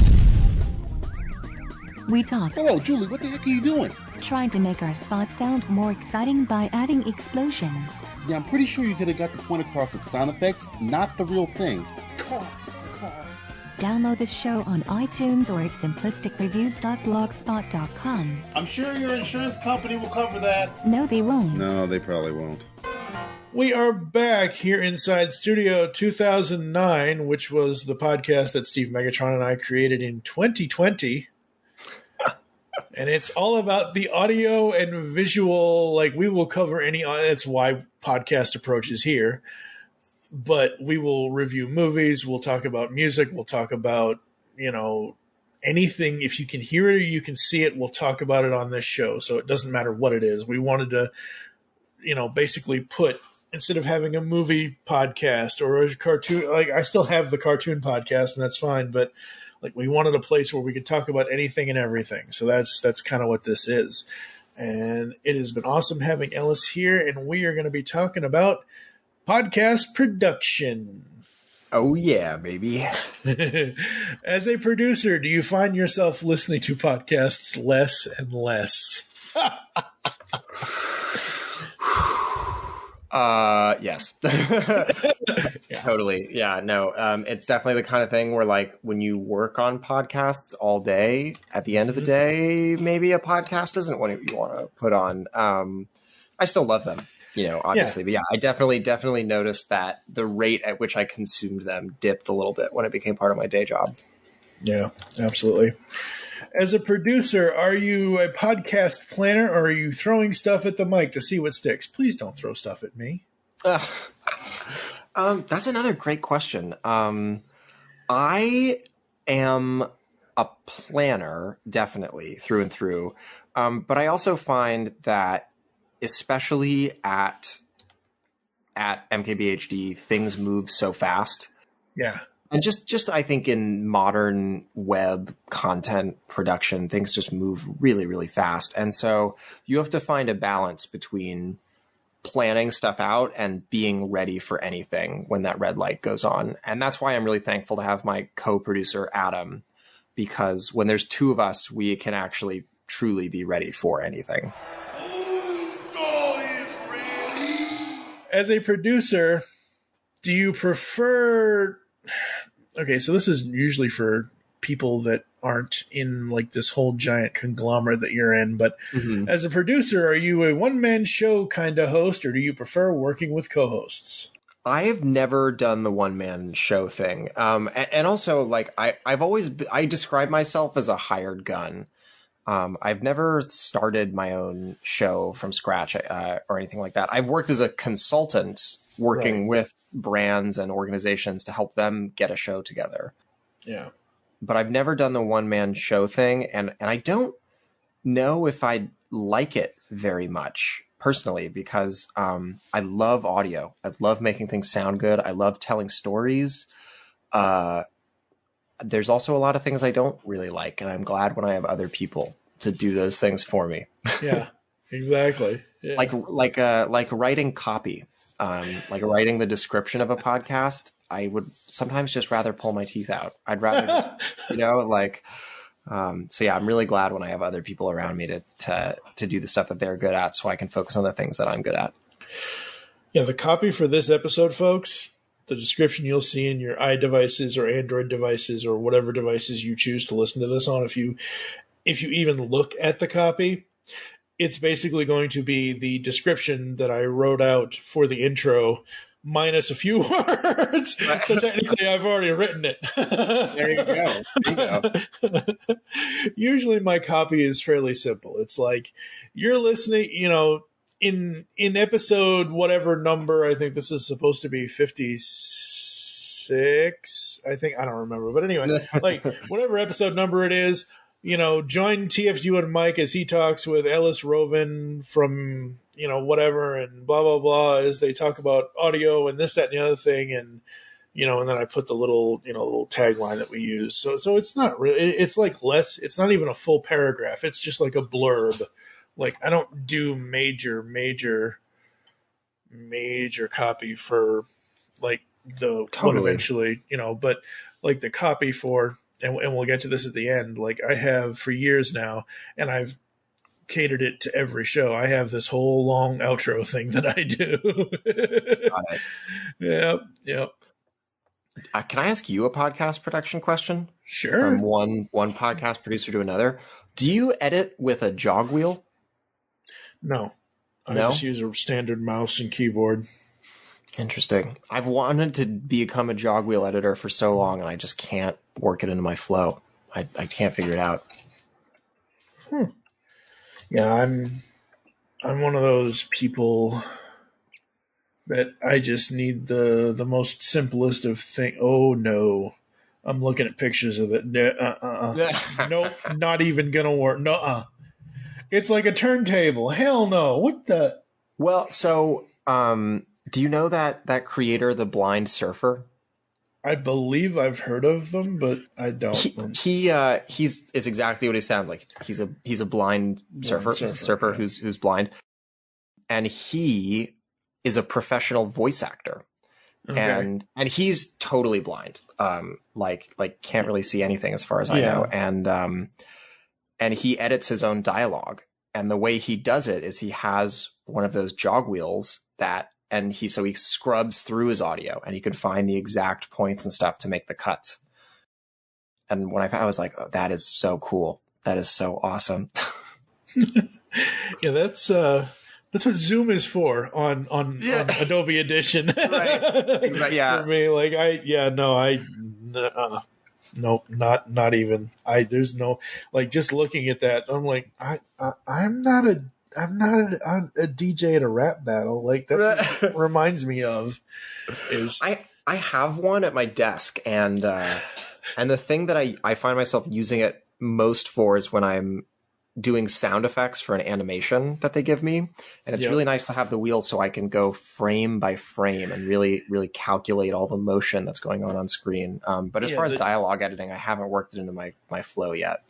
We talk... Hello, Julie, what the heck are you doing? Trying to make our spots sound more exciting by adding explosions. Yeah, I'm pretty sure you could have got the point across with sound effects, not the real thing. Download the show on iTunes or at simplisticreviews.blogspot.com. I'm sure your insurance company will cover that. No, they won't. No, they probably won't. We are back here inside Studio 2009, which was the podcast that Steve Megatron and I created in 2020. And it's all about the audio and visual. Like, we will cover that's why podcast approach is here. But we will review movies. We'll talk about music. We'll talk about, anything. If you can hear it or you can see it, we'll talk about it on this show. So it doesn't matter what it is. We wanted to, basically put, instead of having a movie podcast or a cartoon, like I still have the cartoon podcast and that's fine. But like, we wanted a place where we could talk about anything and everything. So that's kind of what this is. And it has been awesome having Ellis here. And we are going to be talking about podcast production. Oh, yeah, baby. As a producer, do you find yourself listening to podcasts less and less? Yes. Totally. Yeah, no. It's definitely the kind of thing where, like, when you work on podcasts all day, at the end of the day, maybe a podcast isn't what you want to put on. I still love them, obviously. Yeah. But yeah, I definitely noticed that the rate at which I consumed them dipped a little bit when it became part of my day job. Yeah, absolutely. As a producer, are you a podcast planner or are you throwing stuff at the mic to see what sticks? Please don't throw stuff at me. That's another great question. I am a planner, definitely, through and through. But I also find that, especially at MKBHD, things move so fast. Yeah. And just I think in modern web content production, things just move really, really fast. And so you have to find a balance between planning stuff out and being ready for anything when that red light goes on. And that's why I'm really thankful to have my co-producer, Adam, because when there's two of us, we can actually truly be ready for anything. As a producer, do you prefer... Okay, so this is usually for people that aren't in like this whole giant conglomerate that you're in, but as a producer, are you a one-man show kind of host or do you prefer working with co-hosts? I've never done the one-man show thing. And also, like, I describe myself as a hired gun. I've never started my own show from scratch or anything like that. I've worked as a consultant working with brands and organizations to help them get a show together. Yeah. But I've never done the one-man show thing, and I don't know if I like it very much personally, because I love audio. I love making things sound good. I love telling stories. There's also a lot of things I don't really like, and I'm glad when I have other people to do those things for me. Yeah, exactly. Yeah. Like writing copy, like writing the description of a podcast. I would sometimes just rather pull my teeth out. I'd rather just, so yeah, I'm really glad when I have other people around me to do the stuff that they're good at, so I can focus on the things that I'm good at. Yeah, the copy for this episode, folks, the description you'll see in your iDevices or Android devices or whatever devices you choose to listen to this on, if you even look at the copy, it's basically going to be the description that I wrote out for the intro minus a few words. So technically I've already written it. There you go. Usually my copy is fairly simple. It's like, you're listening, in episode whatever number, I think this is supposed to be 56, I think, I don't remember. But anyway, like whatever episode number it is, join TFU and Mike as he talks with Ellis Rovin from, whatever, and blah, blah, blah, as they talk about audio and this, that, and the other thing. And, and then I put the little tagline that we use. So it's not really, it's like less, it's not even a full paragraph. It's just like a blurb. Like, I don't do major copy for like the one eventually, but like the copy for, and we'll get to this at the end. Like, I have for years now, and I've catered it to every show. I have this whole long outro thing that I do. Got it. Yep. Can I ask you a podcast production question? Sure. From one podcast producer to another. Do you edit with a jog wheel? No. I just use a standard mouse and keyboard. Interesting. I've wanted to become a jog wheel editor for so long, and I just can't work it into my flow. I can't figure it out. Yeah, I'm one of those people that I just need the most simplest of things. Oh no, I'm looking at pictures of it. Nope, not even gonna work. No, it's like a turntable. Hell no. What the? Well, so do you know that creator, The Blind Surfer? I believe I've heard of them, but I don't. It's exactly what he sounds like. He's a blind surfer who's blind, and he is a professional voice actor, and he's totally blind, like can't really see anything as far as I know, and he edits his own dialogue, and the way he does it is he has one of those jog wheels and he scrubs through his audio, and he can find the exact points and stuff to make the cuts. And when I was like, oh, that is so cool. That is so awesome. Yeah, that's what Zoom is for on Adobe Edition. Right. Yeah. For me, like nope, not even. There's no, like, just looking at that, I'm like, I'm not a DJ at a rap battle. Like, that reminds me of is I have one at my desk, and the thing that I find myself using it most for is when I'm doing sound effects for an animation that they give me, and it's really nice to have the wheel so I can go frame by frame and really calculate all the motion that's going on screen. But as far as dialogue editing, I haven't worked it into my flow yet.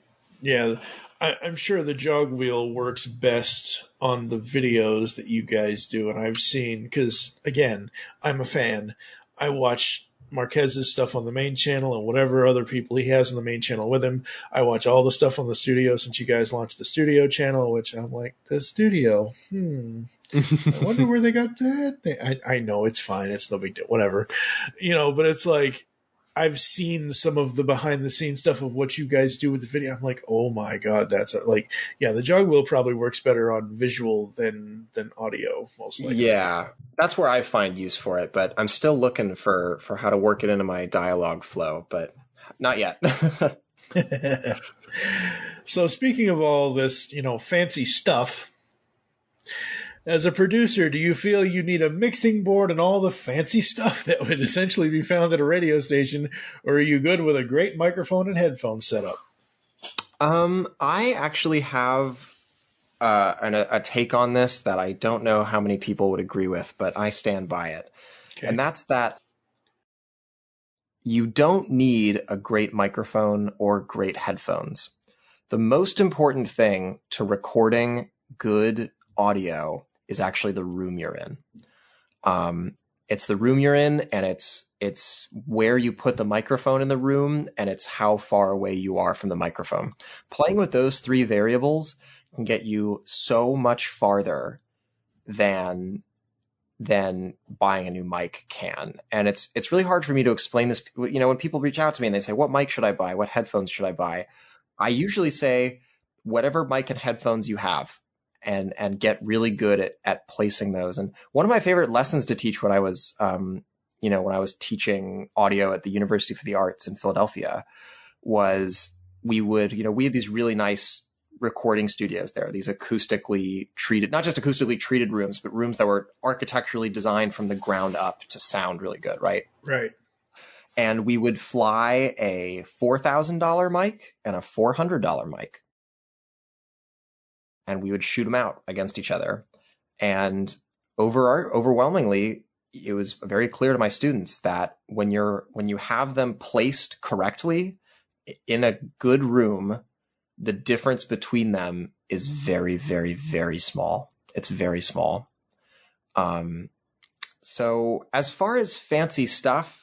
Yeah, I'm sure the jog wheel works best on the videos that you guys do, and I've seen, because again, I'm a fan. I watch Marquez's stuff on the main channel and whatever other people he has on the main channel with him. I watch all the stuff on the studio since you guys launched the studio channel, which I'm like, the studio, I wonder where they got that. I know it's fine. It's no big deal, whatever, but it's like, I've seen some of the behind the scenes stuff of what you guys do with the video. I'm like, oh my God, the jog wheel probably works better on visual than audio, most likely. Yeah, that's where I find use for it, but I'm still looking for how to work it into my dialogue flow, but not yet. So speaking of all this, fancy stuff, as a producer, do you feel you need a mixing board and all the fancy stuff that would essentially be found at a radio station, or are you good with a great microphone and headphone setup? I actually have a take on this that I don't know how many people would agree with, but I stand by it. Okay. And that's that you don't need a great microphone or great headphones. The most important thing to recording good audio is actually the room you're in. It's the room you're in, and it's where you put the microphone in the room, and it's how far away you are from the microphone. Playing with those three variables can get you so much farther than buying a new mic can. And it's really hard for me to explain this. When people reach out to me and they say, what mic should I buy? What headphones should I buy? I usually say, whatever mic and headphones you have, and get really good at placing those. And one of my favorite lessons to teach when I was, when I was teaching audio at the University for the Arts in Philadelphia was we had these really nice recording studios there, these acoustically treated, not just acoustically treated rooms, but rooms that were architecturally designed from the ground up to sound really good. Right. Right. And we would fly a $4,000 mic and a $400 mic. And we would shoot them out against each other. And overwhelmingly, it was very clear to my students that when you have them placed correctly in a good room, the difference between them is very, very, very small. It's very small. So as far as fancy stuff,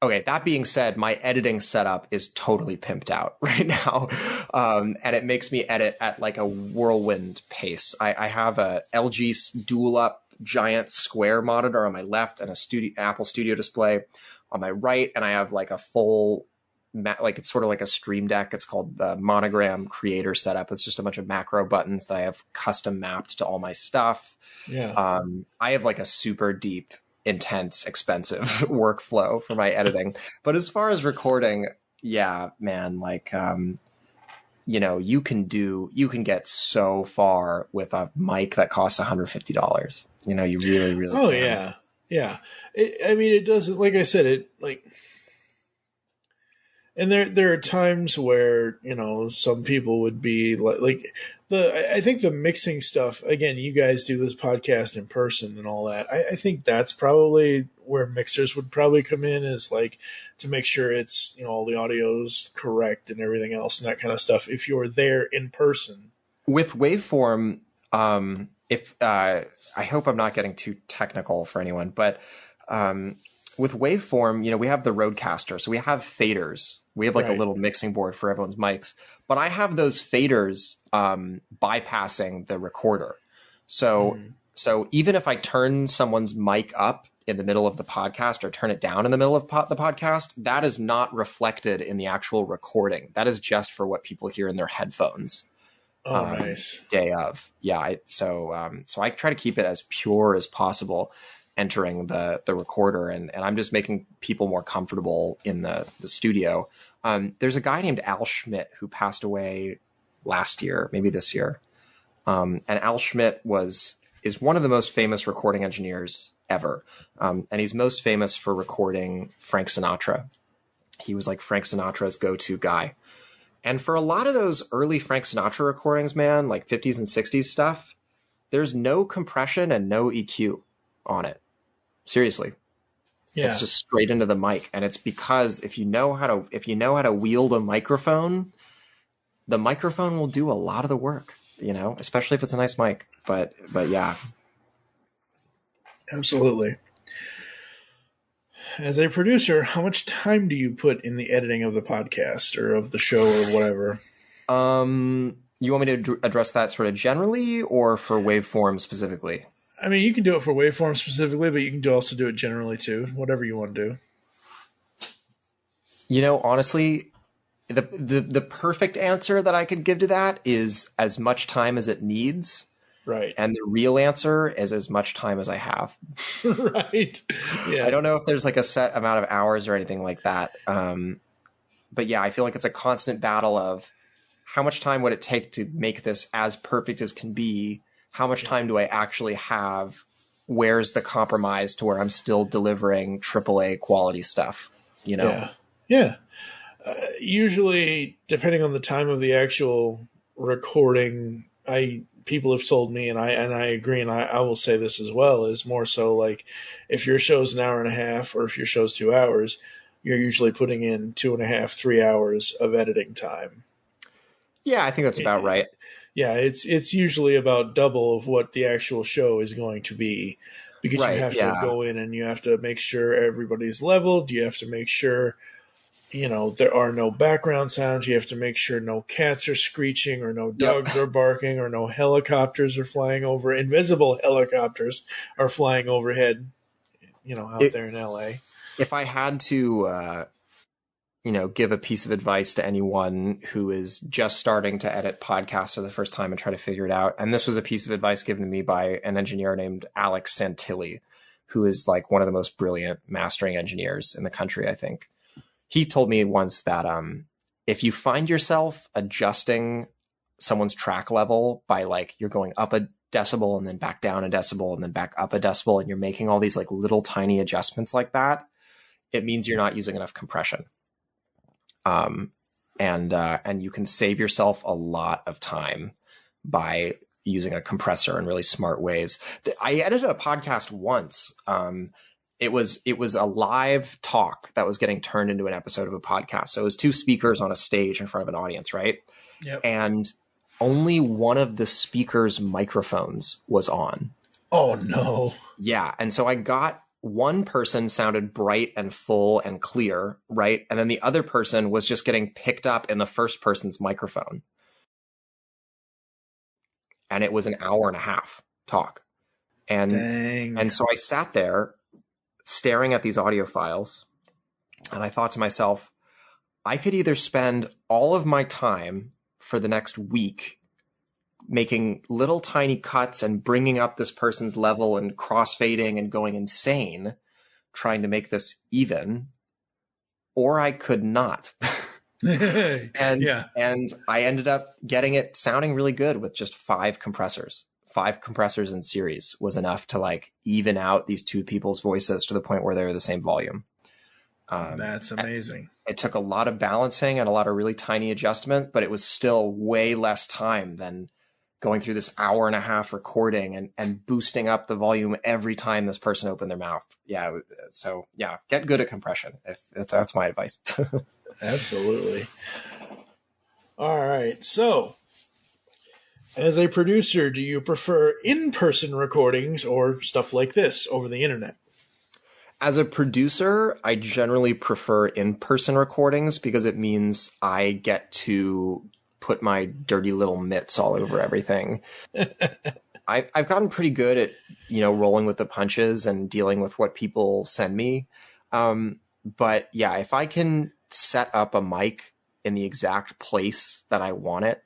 okay, that being said, my editing setup is totally pimped out right now. And it makes me edit at like a whirlwind pace. I have a LG dual up giant square monitor on my left and Apple Studio display on my right. And I have like a full, it's sort of like a Stream Deck. It's called the Monogram Creator setup. It's just a bunch of macro buttons that I have custom mapped to all my stuff. Yeah. I have like a super deep, intense, expensive workflow for my editing. But as far as recording, yeah, man, you can get so far with a mic that costs $150. You really, really can. Yeah. Yeah. It doesn't, like I said, and there are times where, some people would be I think the mixing stuff, again, you guys do this podcast in person and all that. I think that's probably where mixers would probably come in, is to make sure it's, all the audio's correct and everything else and that kind of stuff. If you're there in person with Waveform, I hope I'm not getting too technical for anyone, but, with Waveform, we have the Rodecaster, so we have faders. We have a little mixing board for everyone's mics, but I have those faders bypassing the recorder. So even if I turn someone's mic up in the middle of the podcast or turn it down in the middle of the podcast, that is not reflected in the actual recording. That is just for what people hear in their headphones. Oh, nice. Day of. Yeah. So I try to keep it as pure as possible entering the recorder, and I'm just making people more comfortable in the studio. There's a guy named Al Schmidt who passed away last year, maybe this year. And Al Schmidt is one of the most famous recording engineers ever. And he's most famous for recording Frank Sinatra. He was like Frank Sinatra's go-to guy. And for a lot of those early Frank Sinatra recordings, man, like 50s and 60s stuff, there's no compression and no EQ on it. Seriously. Yeah. It's just straight into the mic. And it's because if you know how to wield a microphone, the microphone will do a lot of the work, especially if it's a nice mic. But yeah. Absolutely. As a producer, how much time do you put in the editing of the podcast or of the show or whatever? You want me to address that sort of generally or for Waveform specifically? You can do it for Waveform specifically, but you can also do it generally too. Whatever you want to do. Honestly, the perfect answer that I could give to that is as much time as it needs. Right. And the real answer is as much time as I have. Right. Yeah. I don't know if there's like a set amount of hours or anything like that. But yeah, I feel like it's a constant battle of how much time would it take to make this as perfect as can be? How much time do I actually have? Where's the compromise to where I'm still delivering AAA quality stuff? Yeah. Usually, depending on the time of the actual recording, people have told me, and I agree, and I will say this as well, is more so like if your show's an hour and a half or if your show's 2 hours, you're usually putting in 2.5, 3 hours of editing time. Yeah, I think that's about right. Yeah, it's usually about double of what the actual show is going to be, because you have to go in and you have to make sure everybody's leveled. You have to make sure, there are no background sounds. You have to make sure no cats are screeching or no dogs are barking or no helicopters are flying over. Invisible helicopters are flying overhead, out there in LA. If I had to, give a piece of advice to anyone who is just starting to edit podcasts for the first time and try to figure it out, and this was a piece of advice given to me by an engineer named Alex Santilli, who is like one of the most brilliant mastering engineers in the country, I think. He told me once that if you find yourself adjusting someone's track level by like you're going up a decibel and then back down a decibel and then back up a decibel, and you're making all these like little tiny adjustments like that, it means you're not using enough compression. And you can save yourself a lot of time by using a compressor in really smart ways. I edited a podcast once. It was a live talk that was getting turned into an episode of a podcast. So it was two speakers on a stage in front of an audience, right? Yep. And only one of the speakers' microphones was on. Oh no. Yeah. And so I got one person sounded bright and full and clear, right? And then the other person was just getting picked up in the first person's microphone. And it was an hour and a half talk. And so I sat there staring at these audio files, and I thought to myself, I could either spend all of my time for the next week making little tiny cuts and bringing up this person's level and crossfading and going insane trying to make this even, or I could not. And I ended up getting it sounding really good with just 5 compressors. 5 compressors in series was enough to like even out these two people's voices to the point where they were the same volume. That's amazing. It took a lot of balancing and a lot of really tiny adjustment, but it was still way less time than going through this hour and a half recording and boosting up the volume every time this person opened their mouth. Yeah. So yeah, get good at compression. That's my advice. Absolutely. All right. So as a producer, do you prefer in-person recordings or stuff like this over the internet? As a producer, I generally prefer in-person recordings because it means I get to put my dirty little mitts all over everything. I've gotten pretty good at, rolling with the punches and dealing with what people send me. But yeah, if I can set up a mic in the exact place that I want it,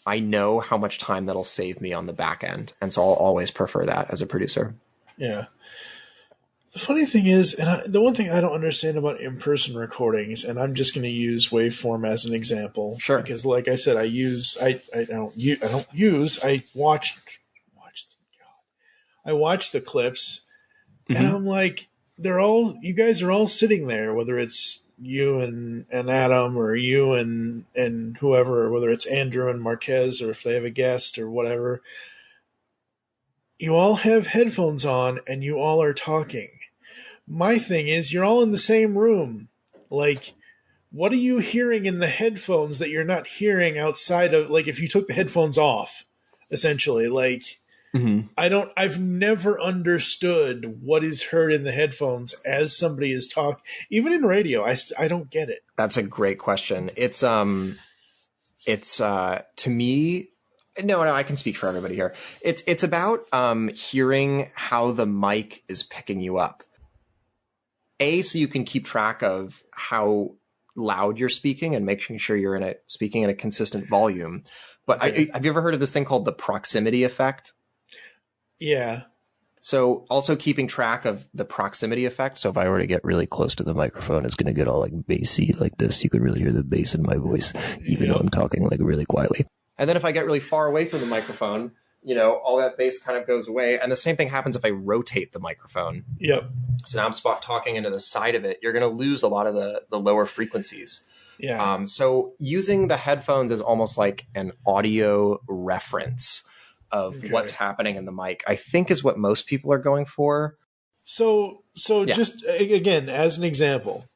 I know how much time that'll save me on the back end. And so I'll always prefer that as a producer. Yeah. The funny thing is, and the one thing I don't understand about in-person recordings, and I'm just going to use Waveform as an example. Sure. Because like I said, I watch the clips, and I'm like, you guys are all sitting there, whether it's you and Adam or you and whoever, or whether it's Andrew and Marquez, or if they have a guest or whatever. You all have headphones on and you all are talking. My thing is, you're all in the same room. Like, what are you hearing in the headphones that you're not hearing outside of, like, if you took the headphones off, essentially? Like, I've never understood what is heard in the headphones as somebody is talking. Even in radio, I don't get it. That's a great question. It's to me, no, I can speak for everybody here. It's about hearing how the mic is picking you up. so you can keep track of how loud you're speaking and making sure you're speaking in a consistent volume. But have you ever heard of this thing called the proximity effect? Yeah. So also keeping track of the proximity effect. So if I were to get really close to the microphone, it's going to get all like bassy like this. You could really hear the bass in my voice, even though I'm talking like really quietly. And then if I get really far away from the microphone, all that bass kind of goes away. And the same thing happens if I rotate the microphone. Yep. So now I'm talking into the side of it. You're going to lose a lot of the lower frequencies. Yeah. So using the headphones is almost like an audio reference of what's happening in the mic, I think is what most people are going for. So just again, as an example,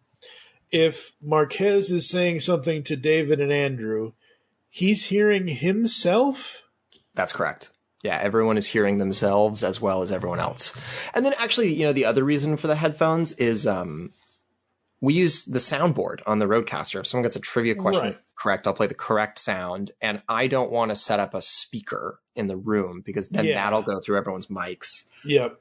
if Marquez is saying something to David and Andrew, he's hearing himself? That's correct. Yeah, everyone is hearing themselves as well as everyone else. And then actually, the other reason for the headphones is we use the soundboard on the Rodecaster. If someone gets a trivia question correct, I'll play the correct sound. And I don't want to set up a speaker in the room because then that'll go through everyone's mics. Yep.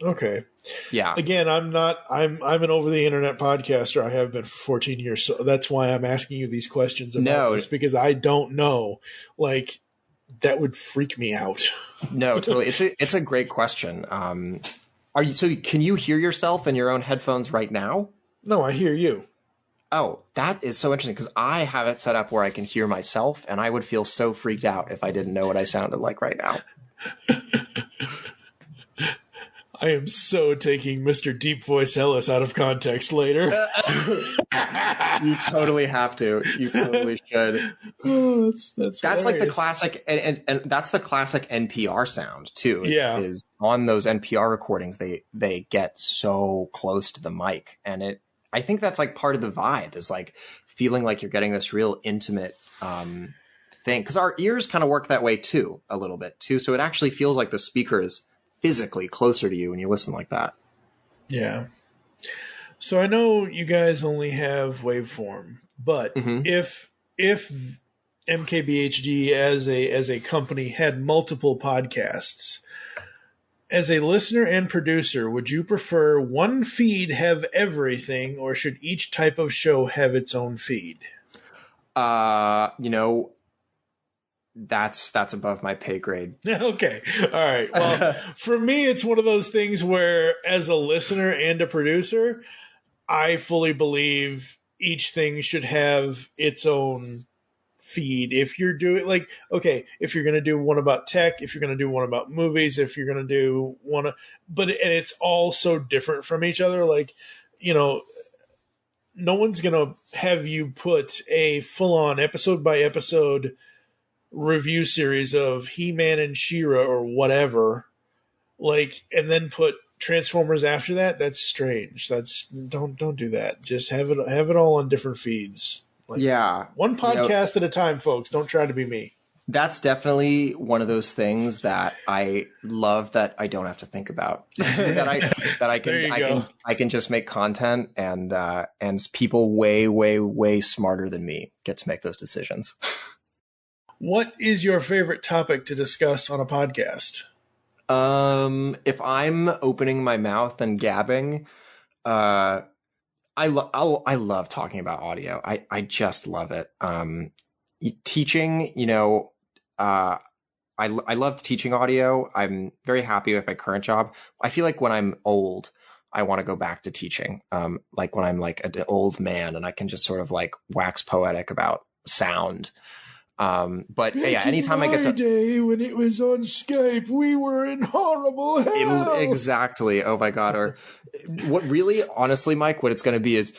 Okay. Yeah. Again, I'm an over the internet podcaster. I have been for 14 years. So that's why I'm asking you these questions about this, because I don't know. Like, that would freak me out. No, totally. It's a great question. Can you hear yourself in your own headphones right now? No, I hear you. Oh, that is so interesting because I have it set up where I can hear myself, and I would feel so freaked out if I didn't know what I sounded like right now. I am so taking Mr. Deep Voice Ellis out of context later. You totally have to. You totally should. Oh, that's like the classic, and that's the classic NPR sound too. Is on those NPR recordings, they get so close to the mic, and I think that's like part of the vibe is like feeling like you're getting this real intimate thing, because our ears kind of work that way too, a little bit too. So it actually feels like the speaker is physically closer to you when you listen like that. Yeah. So I know you guys only have Waveform, but if MKBHD as a company had multiple podcasts, as a listener and producer, would you prefer one feed have everything, or should each type of show have its own feed? That's above my pay grade. Okay. All right. Well, for me, it's one of those things where as a listener and a producer, I fully believe each thing should have its own feed. If you're doing if you're going to do one about tech, if you're going to do one about movies, if you're going to do one, and it's all so different from each other. Like, no one's going to have you put a full on episode by episode review series of He-Man and She-Ra or whatever, and then put Transformers after that. That's strange. Don't do that. Just have it all on different feeds. One podcast at a time, folks. Don't try to be me. That's definitely one of those things that I love that I don't have to think about. I can just make content, and people way, way, way smarter than me get to make those decisions. What is your favorite topic to discuss on a podcast? If I'm opening my mouth and gabbing, I love talking about audio. I just love it. Teaching, I loved teaching audio. I'm very happy with my current job. I feel like when I'm old, I want to go back to teaching. Like when I'm like an old man and I can just sort of like wax poetic about sound. But anytime I get to day when it was on Skype, we were in horrible hell. Exactly. Oh my God. Or what really, honestly, Mike, what it's going to be is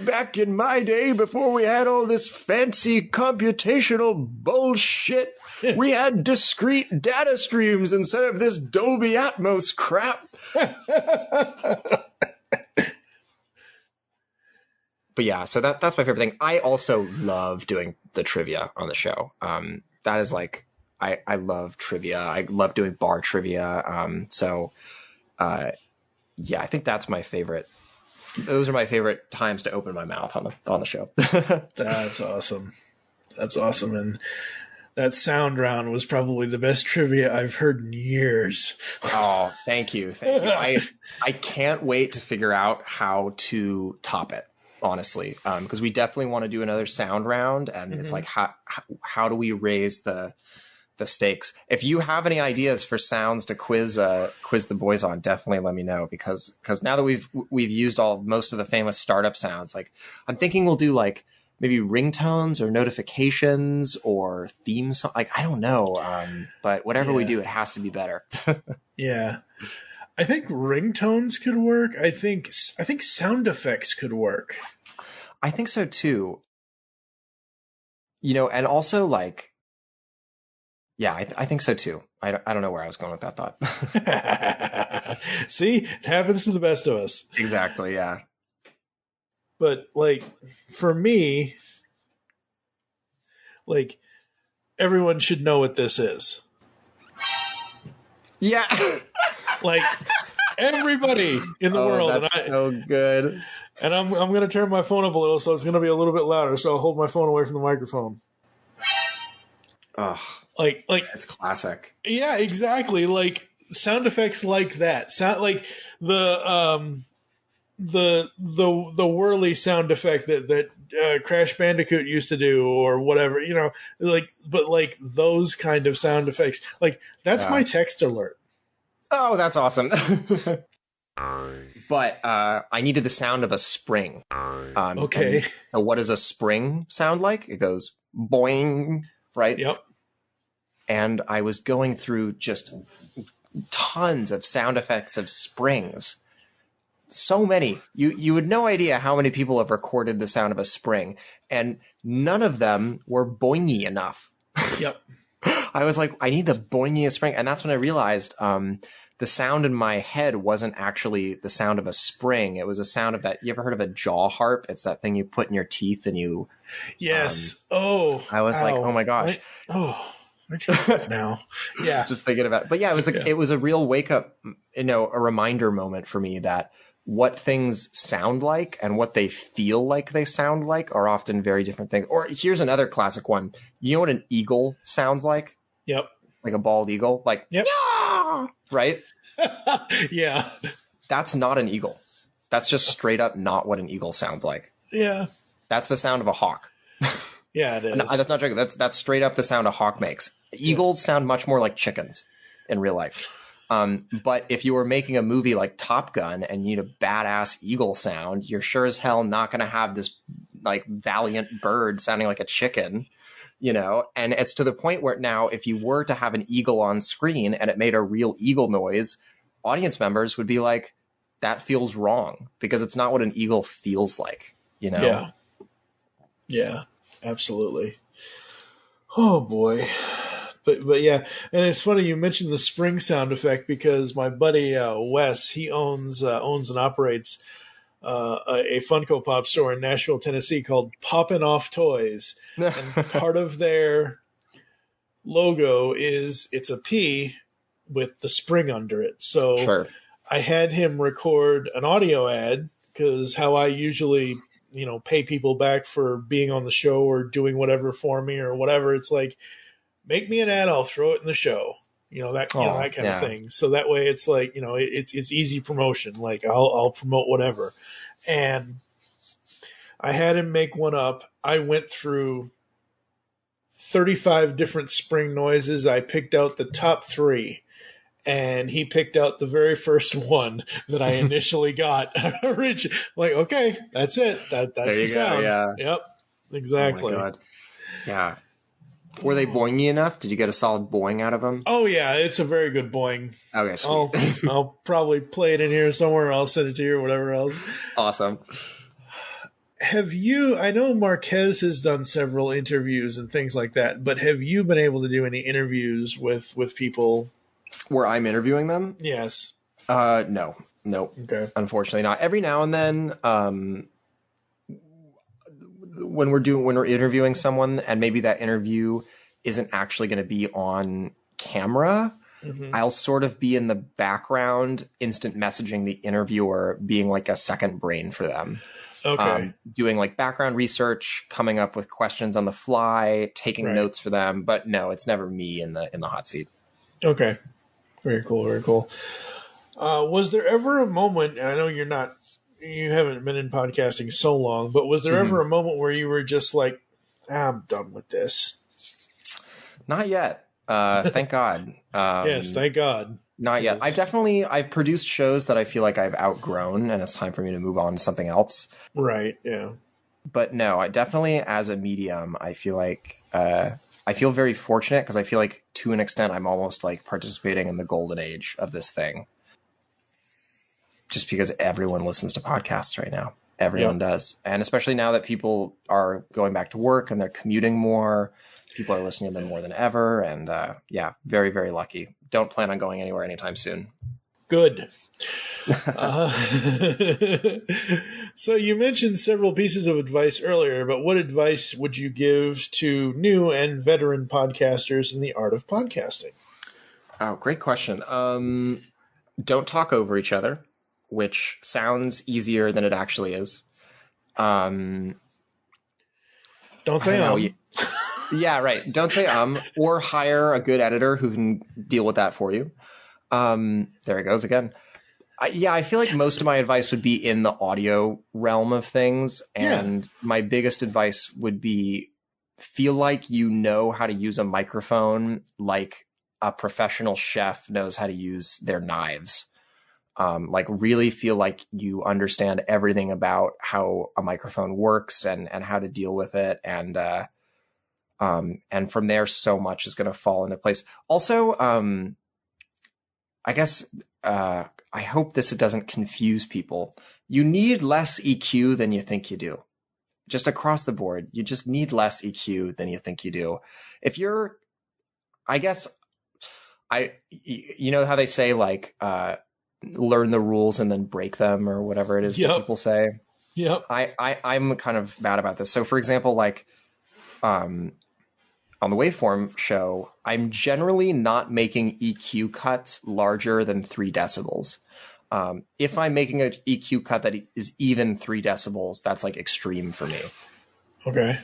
back in my day before we had all this fancy computational bullshit, we had discrete data streams instead of this Dolby Atmos crap. But yeah, so that's my favorite thing. I also love doing the trivia on the show. That is like, I love trivia. I love doing bar trivia. I think that's my favorite. Those are my favorite times to open my mouth on the show. That's awesome. That's awesome. And that sound round was probably the best trivia I've heard in years. Oh, thank you. Thank you. I can't wait to figure out how to top it, honestly, because we definitely want to do another sound round, and it's like, how do we raise the stakes? If you have any ideas for sounds to quiz the boys on, definitely let me know, because now that we've used most of the famous startup sounds, like I'm thinking we'll do like maybe ringtones or notifications or themes. Like, I don't know. But whatever we do, it has to be better. Yeah. I think ringtones could work. I think sound effects could work. I think so too. And also like, yeah, I think so too. I don't know where I was going with that thought. See, it happens to the best of us. Exactly. Yeah. But like for me, like everyone should know what this is. Yeah. Like everybody in the world. That's so good. And I'm going to turn my phone up a little, so it's going to be a little bit louder. So I'll hold my phone away from the microphone. Oh, like it's classic. Yeah, exactly. Like sound effects like that. Sound like the whirly sound effect that Crash Bandicoot used to do, or whatever, but like those kind of sound effects. Like that's my text alert. Oh, that's awesome. But I needed the sound of a spring. Okay. So what does a spring sound like? It goes boing, right? Yep. And I was going through just tons of sound effects of springs. So many. You had no idea how many people have recorded the sound of a spring, and none of them were boingy enough. Yep. I was like, I need the boingiest spring. And that's when I realized the sound in my head wasn't actually the sound of a spring. It was a sound of that. You ever heard of a jaw harp? It's that thing you put in your teeth and you. Yes. I was like, oh my gosh. I take that now. Yeah. Just thinking about it. But yeah, it was a real wake up, a reminder moment for me that what things sound like and what they feel like they sound like are often very different things. Or here's another classic one. You know what an eagle sounds like? Yep. Like a bald eagle? Like, yep. Right? Yeah. That's not an eagle. That's just straight up not what an eagle sounds like. Yeah. That's the sound of a hawk. Yeah, it is. No, that's not joking. That's straight up the sound a hawk makes. Eagles sound much more like chickens in real life. But if you were making a movie like Top Gun and you need a badass eagle sound, you're sure as hell not going to have this like valiant bird sounding like a chicken, and it's to the point where now if you were to have an eagle on screen and it made a real eagle noise, audience members would be like, that feels wrong because it's not what an eagle feels like, Yeah. Yeah, absolutely. Oh boy. But yeah, and it's funny you mentioned the spring sound effect because my buddy Wes, he owns and operates a Funko Pop store in Nashville, Tennessee called Poppin' Off Toys, and part of their logo is it's a P with the spring under it. So sure. I had him record an audio ad because how I usually pay people back for being on the show or doing whatever for me or whatever. It's like, make me an ad, I'll throw it in the show. That kind of thing. So that way it's like, it's easy promotion. Like I'll promote whatever. And I had him make one up. I went through 35 different spring noises. I picked out the top 3. And he picked out the very first one that I initially got. Like, okay, that's it. That's the sound. Yeah. Yep. Exactly. Oh my God. Yeah. Were they boingy enough? Did you get a solid boing out of them? Oh yeah, it's a very good boing. Okay, sweet. I'll probably play it in here somewhere. I'll send it to you or whatever else. Awesome. I know Marquez has done several interviews and things like that, but have you been able to do any interviews with people? Where I'm interviewing them? Yes. No. Okay. Unfortunately not. Every now and then, when we're interviewing someone and maybe that interview isn't actually going to be on camera, I'll sort of be in the background, instant messaging the interviewer, being like a second brain for them. Okay. Doing like background research, coming up with questions on the fly, taking notes for them. But no, it's never me in the hot seat. Okay. Very cool. Very cool. Was there ever a moment, and I know you haven't been in podcasting so long, but was there ever a moment where you were just like, I'm done with this? Not yet. Thank God. Yes, thank God. Not yet. I've produced shows that I feel like I've outgrown and it's time for me to move on to something else. Right. Yeah. But no, I definitely, as a medium, I feel like, I feel very fortunate because I feel like to an extent, I'm almost like participating in the golden age of this thing. Just because everyone listens to podcasts right now. Everyone does. And especially now that people are going back to work and they're commuting more, people are listening to them more than ever. And very, very lucky. Don't plan on going anywhere anytime soon. Good. So you mentioned several pieces of advice earlier, but what advice would you give to new and veteran podcasters in the art of podcasting? Oh, great question. Don't talk over each other, which sounds easier than it actually is. Don't say Yeah, right. Don't say or hire a good editor who can deal with that for you. There it goes again. I feel like most of my advice would be in the audio realm of things. And my biggest advice would be feel like you know how to use a microphone like a professional chef knows how to use their knives. Like really feel like you understand everything about how a microphone works and how to deal with it. And from there, so much is going to fall into place. Also, I guess, I hope this doesn't confuse people. You need less EQ than you think you do. Just across the board, you just need less EQ than you think you do. If you're, I guess, you know how they say like, learn the rules and then break them or whatever it is that people say. Yep. I'm kind of bad about this. So for example, like, on the Waveform show, I'm generally not making EQ cuts larger than 3 decibels. If I'm making an EQ cut that is even 3 decibels, that's like extreme for me. Okay.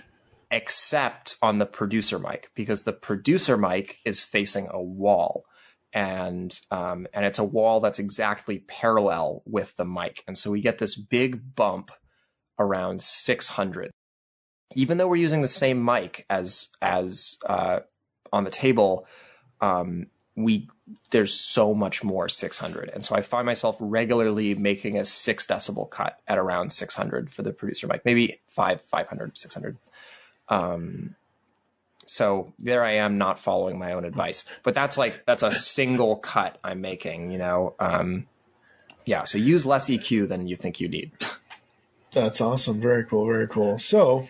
Except on the producer mic, because the producer mic is facing a wall. And it's a wall that's exactly parallel with the mic. And so we get this big bump around 600. Even though we're using the same mic as on the table, there's so much more 600. And so I find myself regularly making a 6 decibel cut at around 600 for the producer mic, maybe 500, 600. So there I am not following my own advice, but that's a single cut I'm making, you know? So use less EQ than you think you need. That's awesome. Very cool. Very cool. So,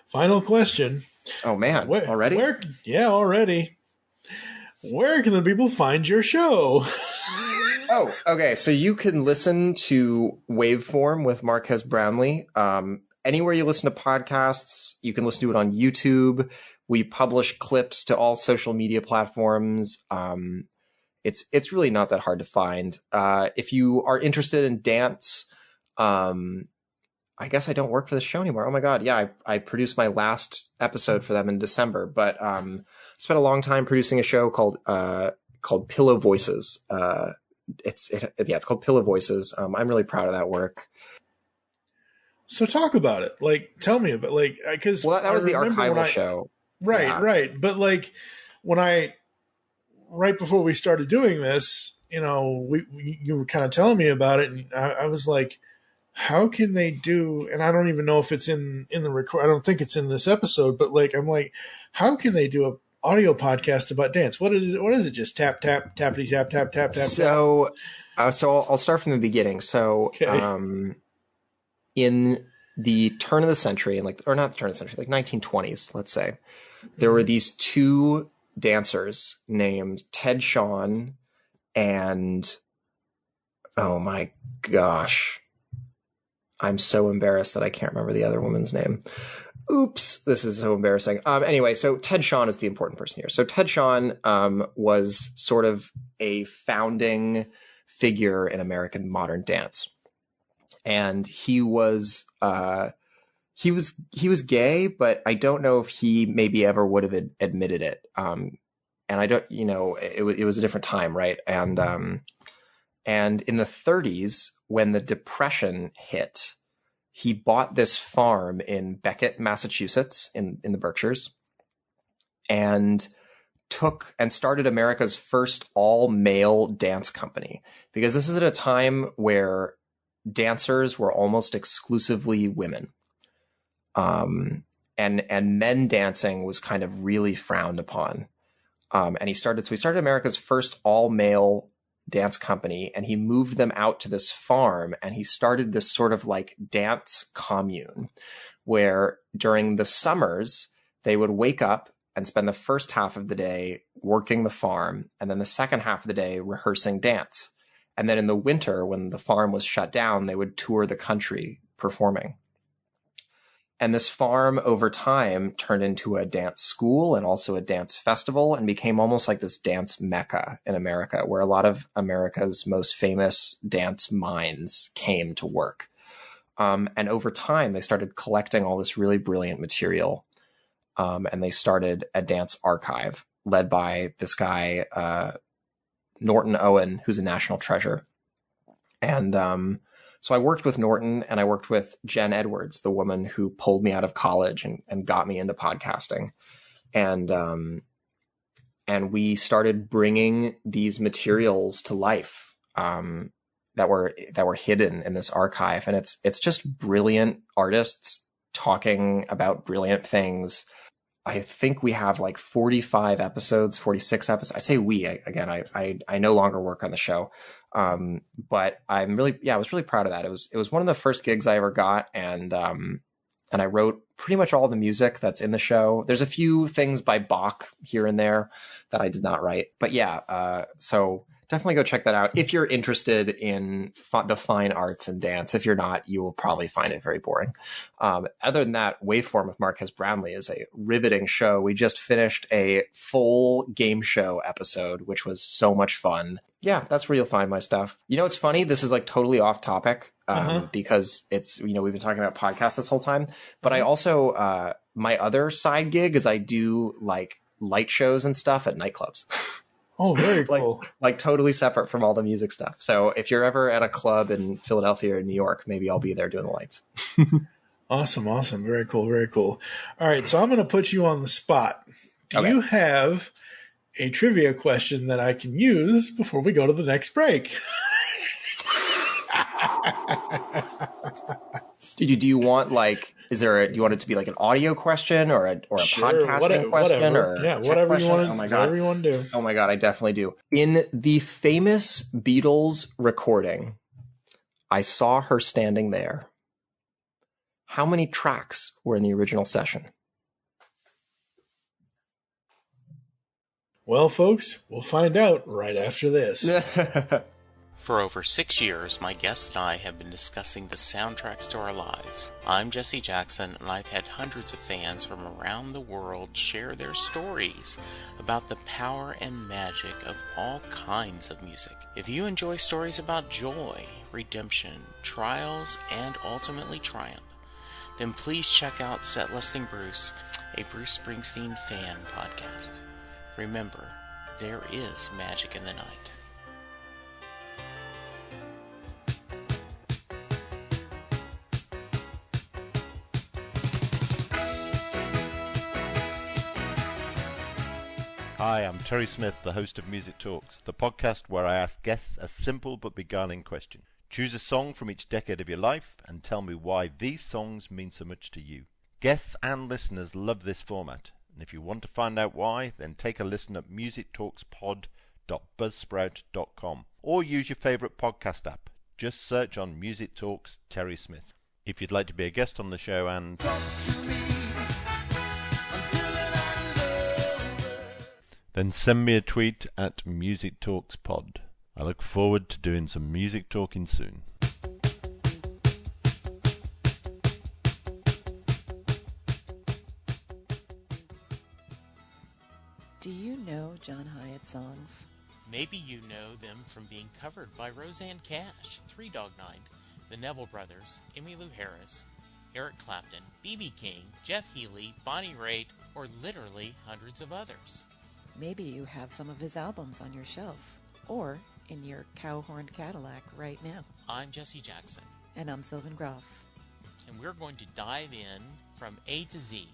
final question. Oh man, already? Already. Where can the people find your show? Oh, okay. So you can listen to Waveform with Marquez Brownlee. Anywhere you listen to podcasts, you can listen to it on YouTube. We publish clips to all social media platforms. It's really not that hard to find. If you are interested in dance, I guess I don't work for the show anymore. Oh my God. Yeah. I produced my last episode for them in December, but, spent a long time producing a show called Pillow Voices. It's called Pillow Voices. I'm really proud of that work. So talk about it. Like, tell me about because that was the archival show. Right. Yeah. Right. But like right before we started doing this, you know, you were kind of telling me about it, and I was like, how can they do? And I don't even know if it's in the record. I don't think it's in this episode, but like, I'm like, how can they do a audio podcast about dance? What is it? Just tap, tap, tappity, tap, tap, tap, tap. So I'll start from the beginning. So, okay. In the turn of the century, not the turn of the century, like 1920s, let's say, there were these 2 dancers named Ted Shawn and, oh my gosh, I'm so embarrassed that I can't remember the other woman's name. Oops, this is so embarrassing. Anyway, so Ted Shawn is the important person here. So Ted Shawn was sort of a founding figure in American modern dance. and he was gay, but I don't know if he maybe ever would have admitted it. And I don't, it was a different time, right? And in the 30s, when the Depression hit, he bought this farm in Beckett, Massachusetts, in the Berkshires, and started America's first all-male dance company, because this is at a time where dancers were almost exclusively women. And men dancing was kind of really frowned upon. And he started America's first all-male dance company, and he moved them out to this farm, and he started this sort of like dance commune where during the summers they would wake up and spend the first half of the day working the farm, and then the second half of the day rehearsing dance. And then in the winter, when the farm was shut down, they would tour the country performing. And this farm over time turned into a dance school and also a dance festival, and became almost like this dance mecca in America, where a lot of America's most famous dance minds came to work. And over time, they started collecting all this really brilliant material. And they started a dance archive led by this guy, Norton Owen, who's a national treasure. And so I worked with Norton, and I worked with Jen Edwards, the woman who pulled me out of college and got me into podcasting. And we started bringing these materials to life that were hidden in this archive. And it's just brilliant artists talking about brilliant things. I think we have like 46 episodes. I say we, I no longer work on the show. But I was really proud of that. It was one of the first gigs I ever got. And I wrote pretty much all the music that's in the show. There's a few things by Bach here and there that I did not write, but so definitely go check that out if you're interested in the fine arts and dance. If you're not, you will probably find it very boring. Other than that, Waveform with Marquez Brownlee is a riveting show. We just finished a full game show episode, which was so much fun. Yeah, that's where you'll find my stuff. It's funny. This is like totally off topic because it's, we've been talking about podcasts this whole time, but I also, my other side gig is I do like light shows and stuff at nightclubs. Oh, very cool. like totally separate from all the music stuff. So if you're ever at a club in Philadelphia or New York, maybe I'll be there doing the lights. Awesome. Very cool. Very cool. All right. So I'm going to put you on the spot. Do you have a trivia question that I can use before we go to the next break? Do you want do you want it to be like an audio question or a podcasting question? Whatever. Or whatever you want. Oh my God. Whatever you want to do. Oh my God, I definitely do. In the famous Beatles recording, I Saw Her Standing There, how many tracks were in the original session? Well, folks, we'll find out right after this. For over 6 years, my guest and I have been discussing the soundtracks to our lives. I'm Jesse Jackson, and I've had hundreds of fans from around the world share their stories about the power and magic of all kinds of music. If you enjoy stories about joy, redemption, trials, and ultimately triumph, then please check out Set Listing Bruce, a Bruce Springsteen fan podcast. Remember, there is magic in the night. Hi, I'm Terry Smith, the host of Music Talks, the podcast where I ask guests a simple but beguiling question. Choose a song from each decade of your life and tell me why these songs mean so much to you. Guests and listeners love this format, and if you want to find out why, then take a listen at musictalkspod.buzzsprout.com or use your favourite podcast app. Just search on Music Talks Terry Smith. If you'd like to be a guest on the show and then send me a tweet at MusicTalksPod. I look forward to doing some music talking soon. Do you know John Hyatt songs? Maybe you know them from being covered by Roseanne Cash, Three Dog Night, the Neville Brothers, Emmylou Harris, Eric Clapton, B.B. King, Jeff Healey, Bonnie Raitt, or literally hundreds of others. Maybe you have some of his albums on your shelf, or in your cow-horned Cadillac right now. I'm Jesse Jackson. And I'm Sylvan Groff. And we're going to dive in from A to Z.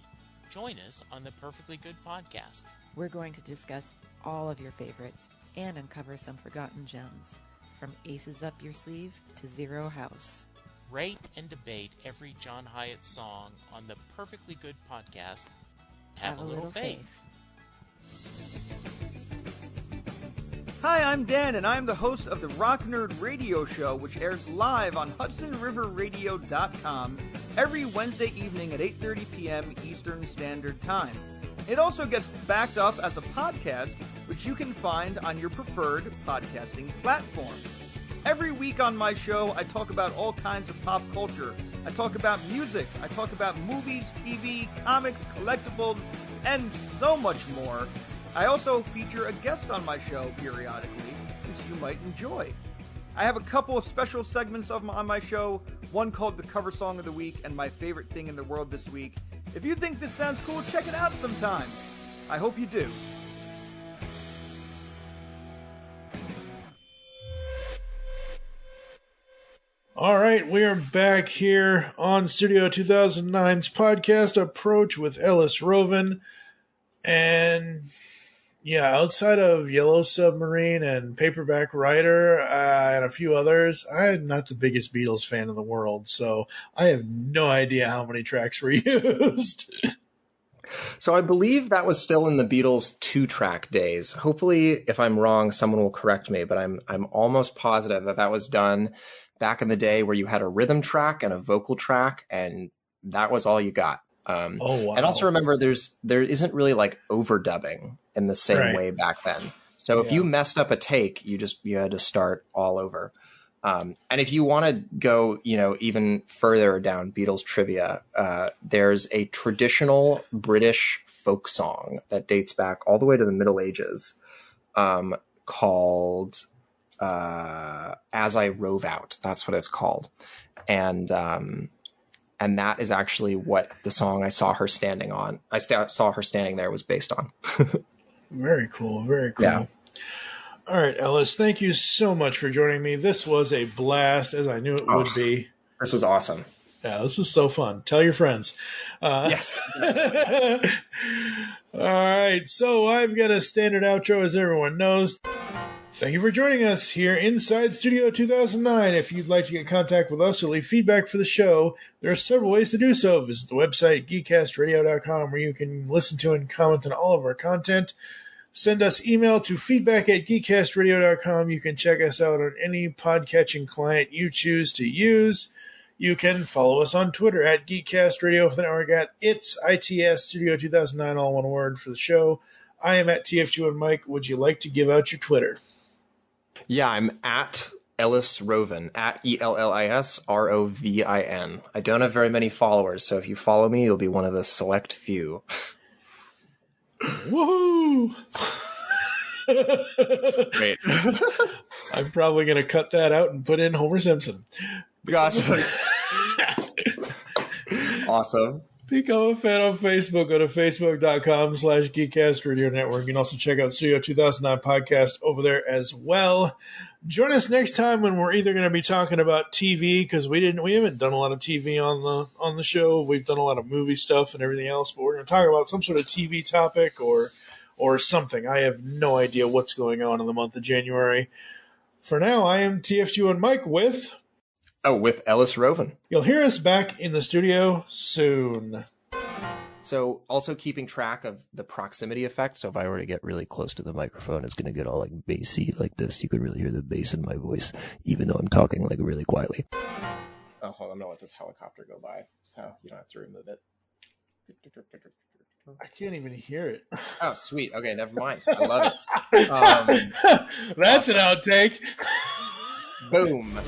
Join us on the Perfectly Good podcast. We're going to discuss all of your favorites and uncover some forgotten gems, from Aces Up Your Sleeve to Zero House. Rate and debate every John Hyatt song on the Perfectly Good podcast. Have a little faith. Hi, I'm Dan, and I'm the host of the Rock Nerd Radio Show, which airs live on HudsonRiverRadio.com every Wednesday evening at 8:30 p.m. Eastern Standard Time. It also gets backed up as a podcast, which you can find on your preferred podcasting platform. Every week on my show, I talk about all kinds of pop culture. I talk about music. I talk about movies, TV, comics, collectibles, and so much more. I also feature a guest on my show periodically, which you might enjoy. I have a couple of special segments on my show, one called The Cover Song of the Week and My Favorite Thing in the World This Week. If you think this sounds cool, check it out sometime. I hope you do. All right, we are back here on Studio 2009's podcast Approach with Ellis Rovin. And yeah, outside of Yellow Submarine and Paperback Writer and a few others, I'm not the biggest Beatles fan in the world, so I have no idea how many tracks were used. So I believe that was still in the Beatles 2-track days. Hopefully, if I'm wrong, someone will correct me, but I'm almost positive that was done back in the day where you had a rhythm track and a vocal track, and that was all you got. Oh, wow. And also remember, there isn't really like overdubbing in the same way back then. So if you messed up a take, you had to start all over. And if you want to go, even further down Beatles trivia, there's a traditional British folk song that dates back all the way to the Middle Ages, called As I Rove Out. That's what it's called. And that is actually what the song I saw her standing there was based on. Very cool. Very cool. Yeah. All right, Ellis, thank you so much for joining me. This was a blast, as I knew it would be. This was awesome. Yeah, this is so fun. Tell your friends. Yes. All right, so I've got a standard outro, as everyone knows. Thank you for joining us here inside Studio 2009. If you'd like to get in contact with us or leave feedback for the show, there are several ways to do so. Visit the website, geekcastradio.com, where you can listen to and comment on all of our content. Send us email to feedback@geekcastradio.com. You can check us out on any podcatching client you choose to use. You can follow us on Twitter at GeekCastRadio with an R at ITS Studio 2009, all one word for the show. I am at TF2 and Mike. Would you like to give out your Twitter? Yeah, I'm at Ellis Rovin, at ELLISROVIN. I don't have very many followers, so if you follow me, you'll be one of the select few. Woohoo! Great. I'm probably going to cut that out and put in Homer Simpson. Awesome. Awesome. Become a fan on Facebook. Go to facebook.com/Geekcast Radio Network. You can also check out Studio 2009 podcast over there as well. Join us next time when we're either going to be talking about TV, because we haven't done a lot of TV on the show. We've done a lot of movie stuff and everything else, but we're going to talk about some sort of TV topic or something. I have no idea what's going on in the month of January. For now, I am TFG and Mike with Ellis Rovin. You'll hear us back in the studio soon. So also keeping track of the proximity effect. So if I were to get really close to the microphone, it's going to get all like bassy like this. You could really hear the bass in my voice, even though I'm talking like really quietly. Oh, hold on. I'm going to let this helicopter go by. So you don't have to remove it. I can't even hear it. Oh, sweet. Okay, never mind. I love it. That's awesome. An outtake. Boom.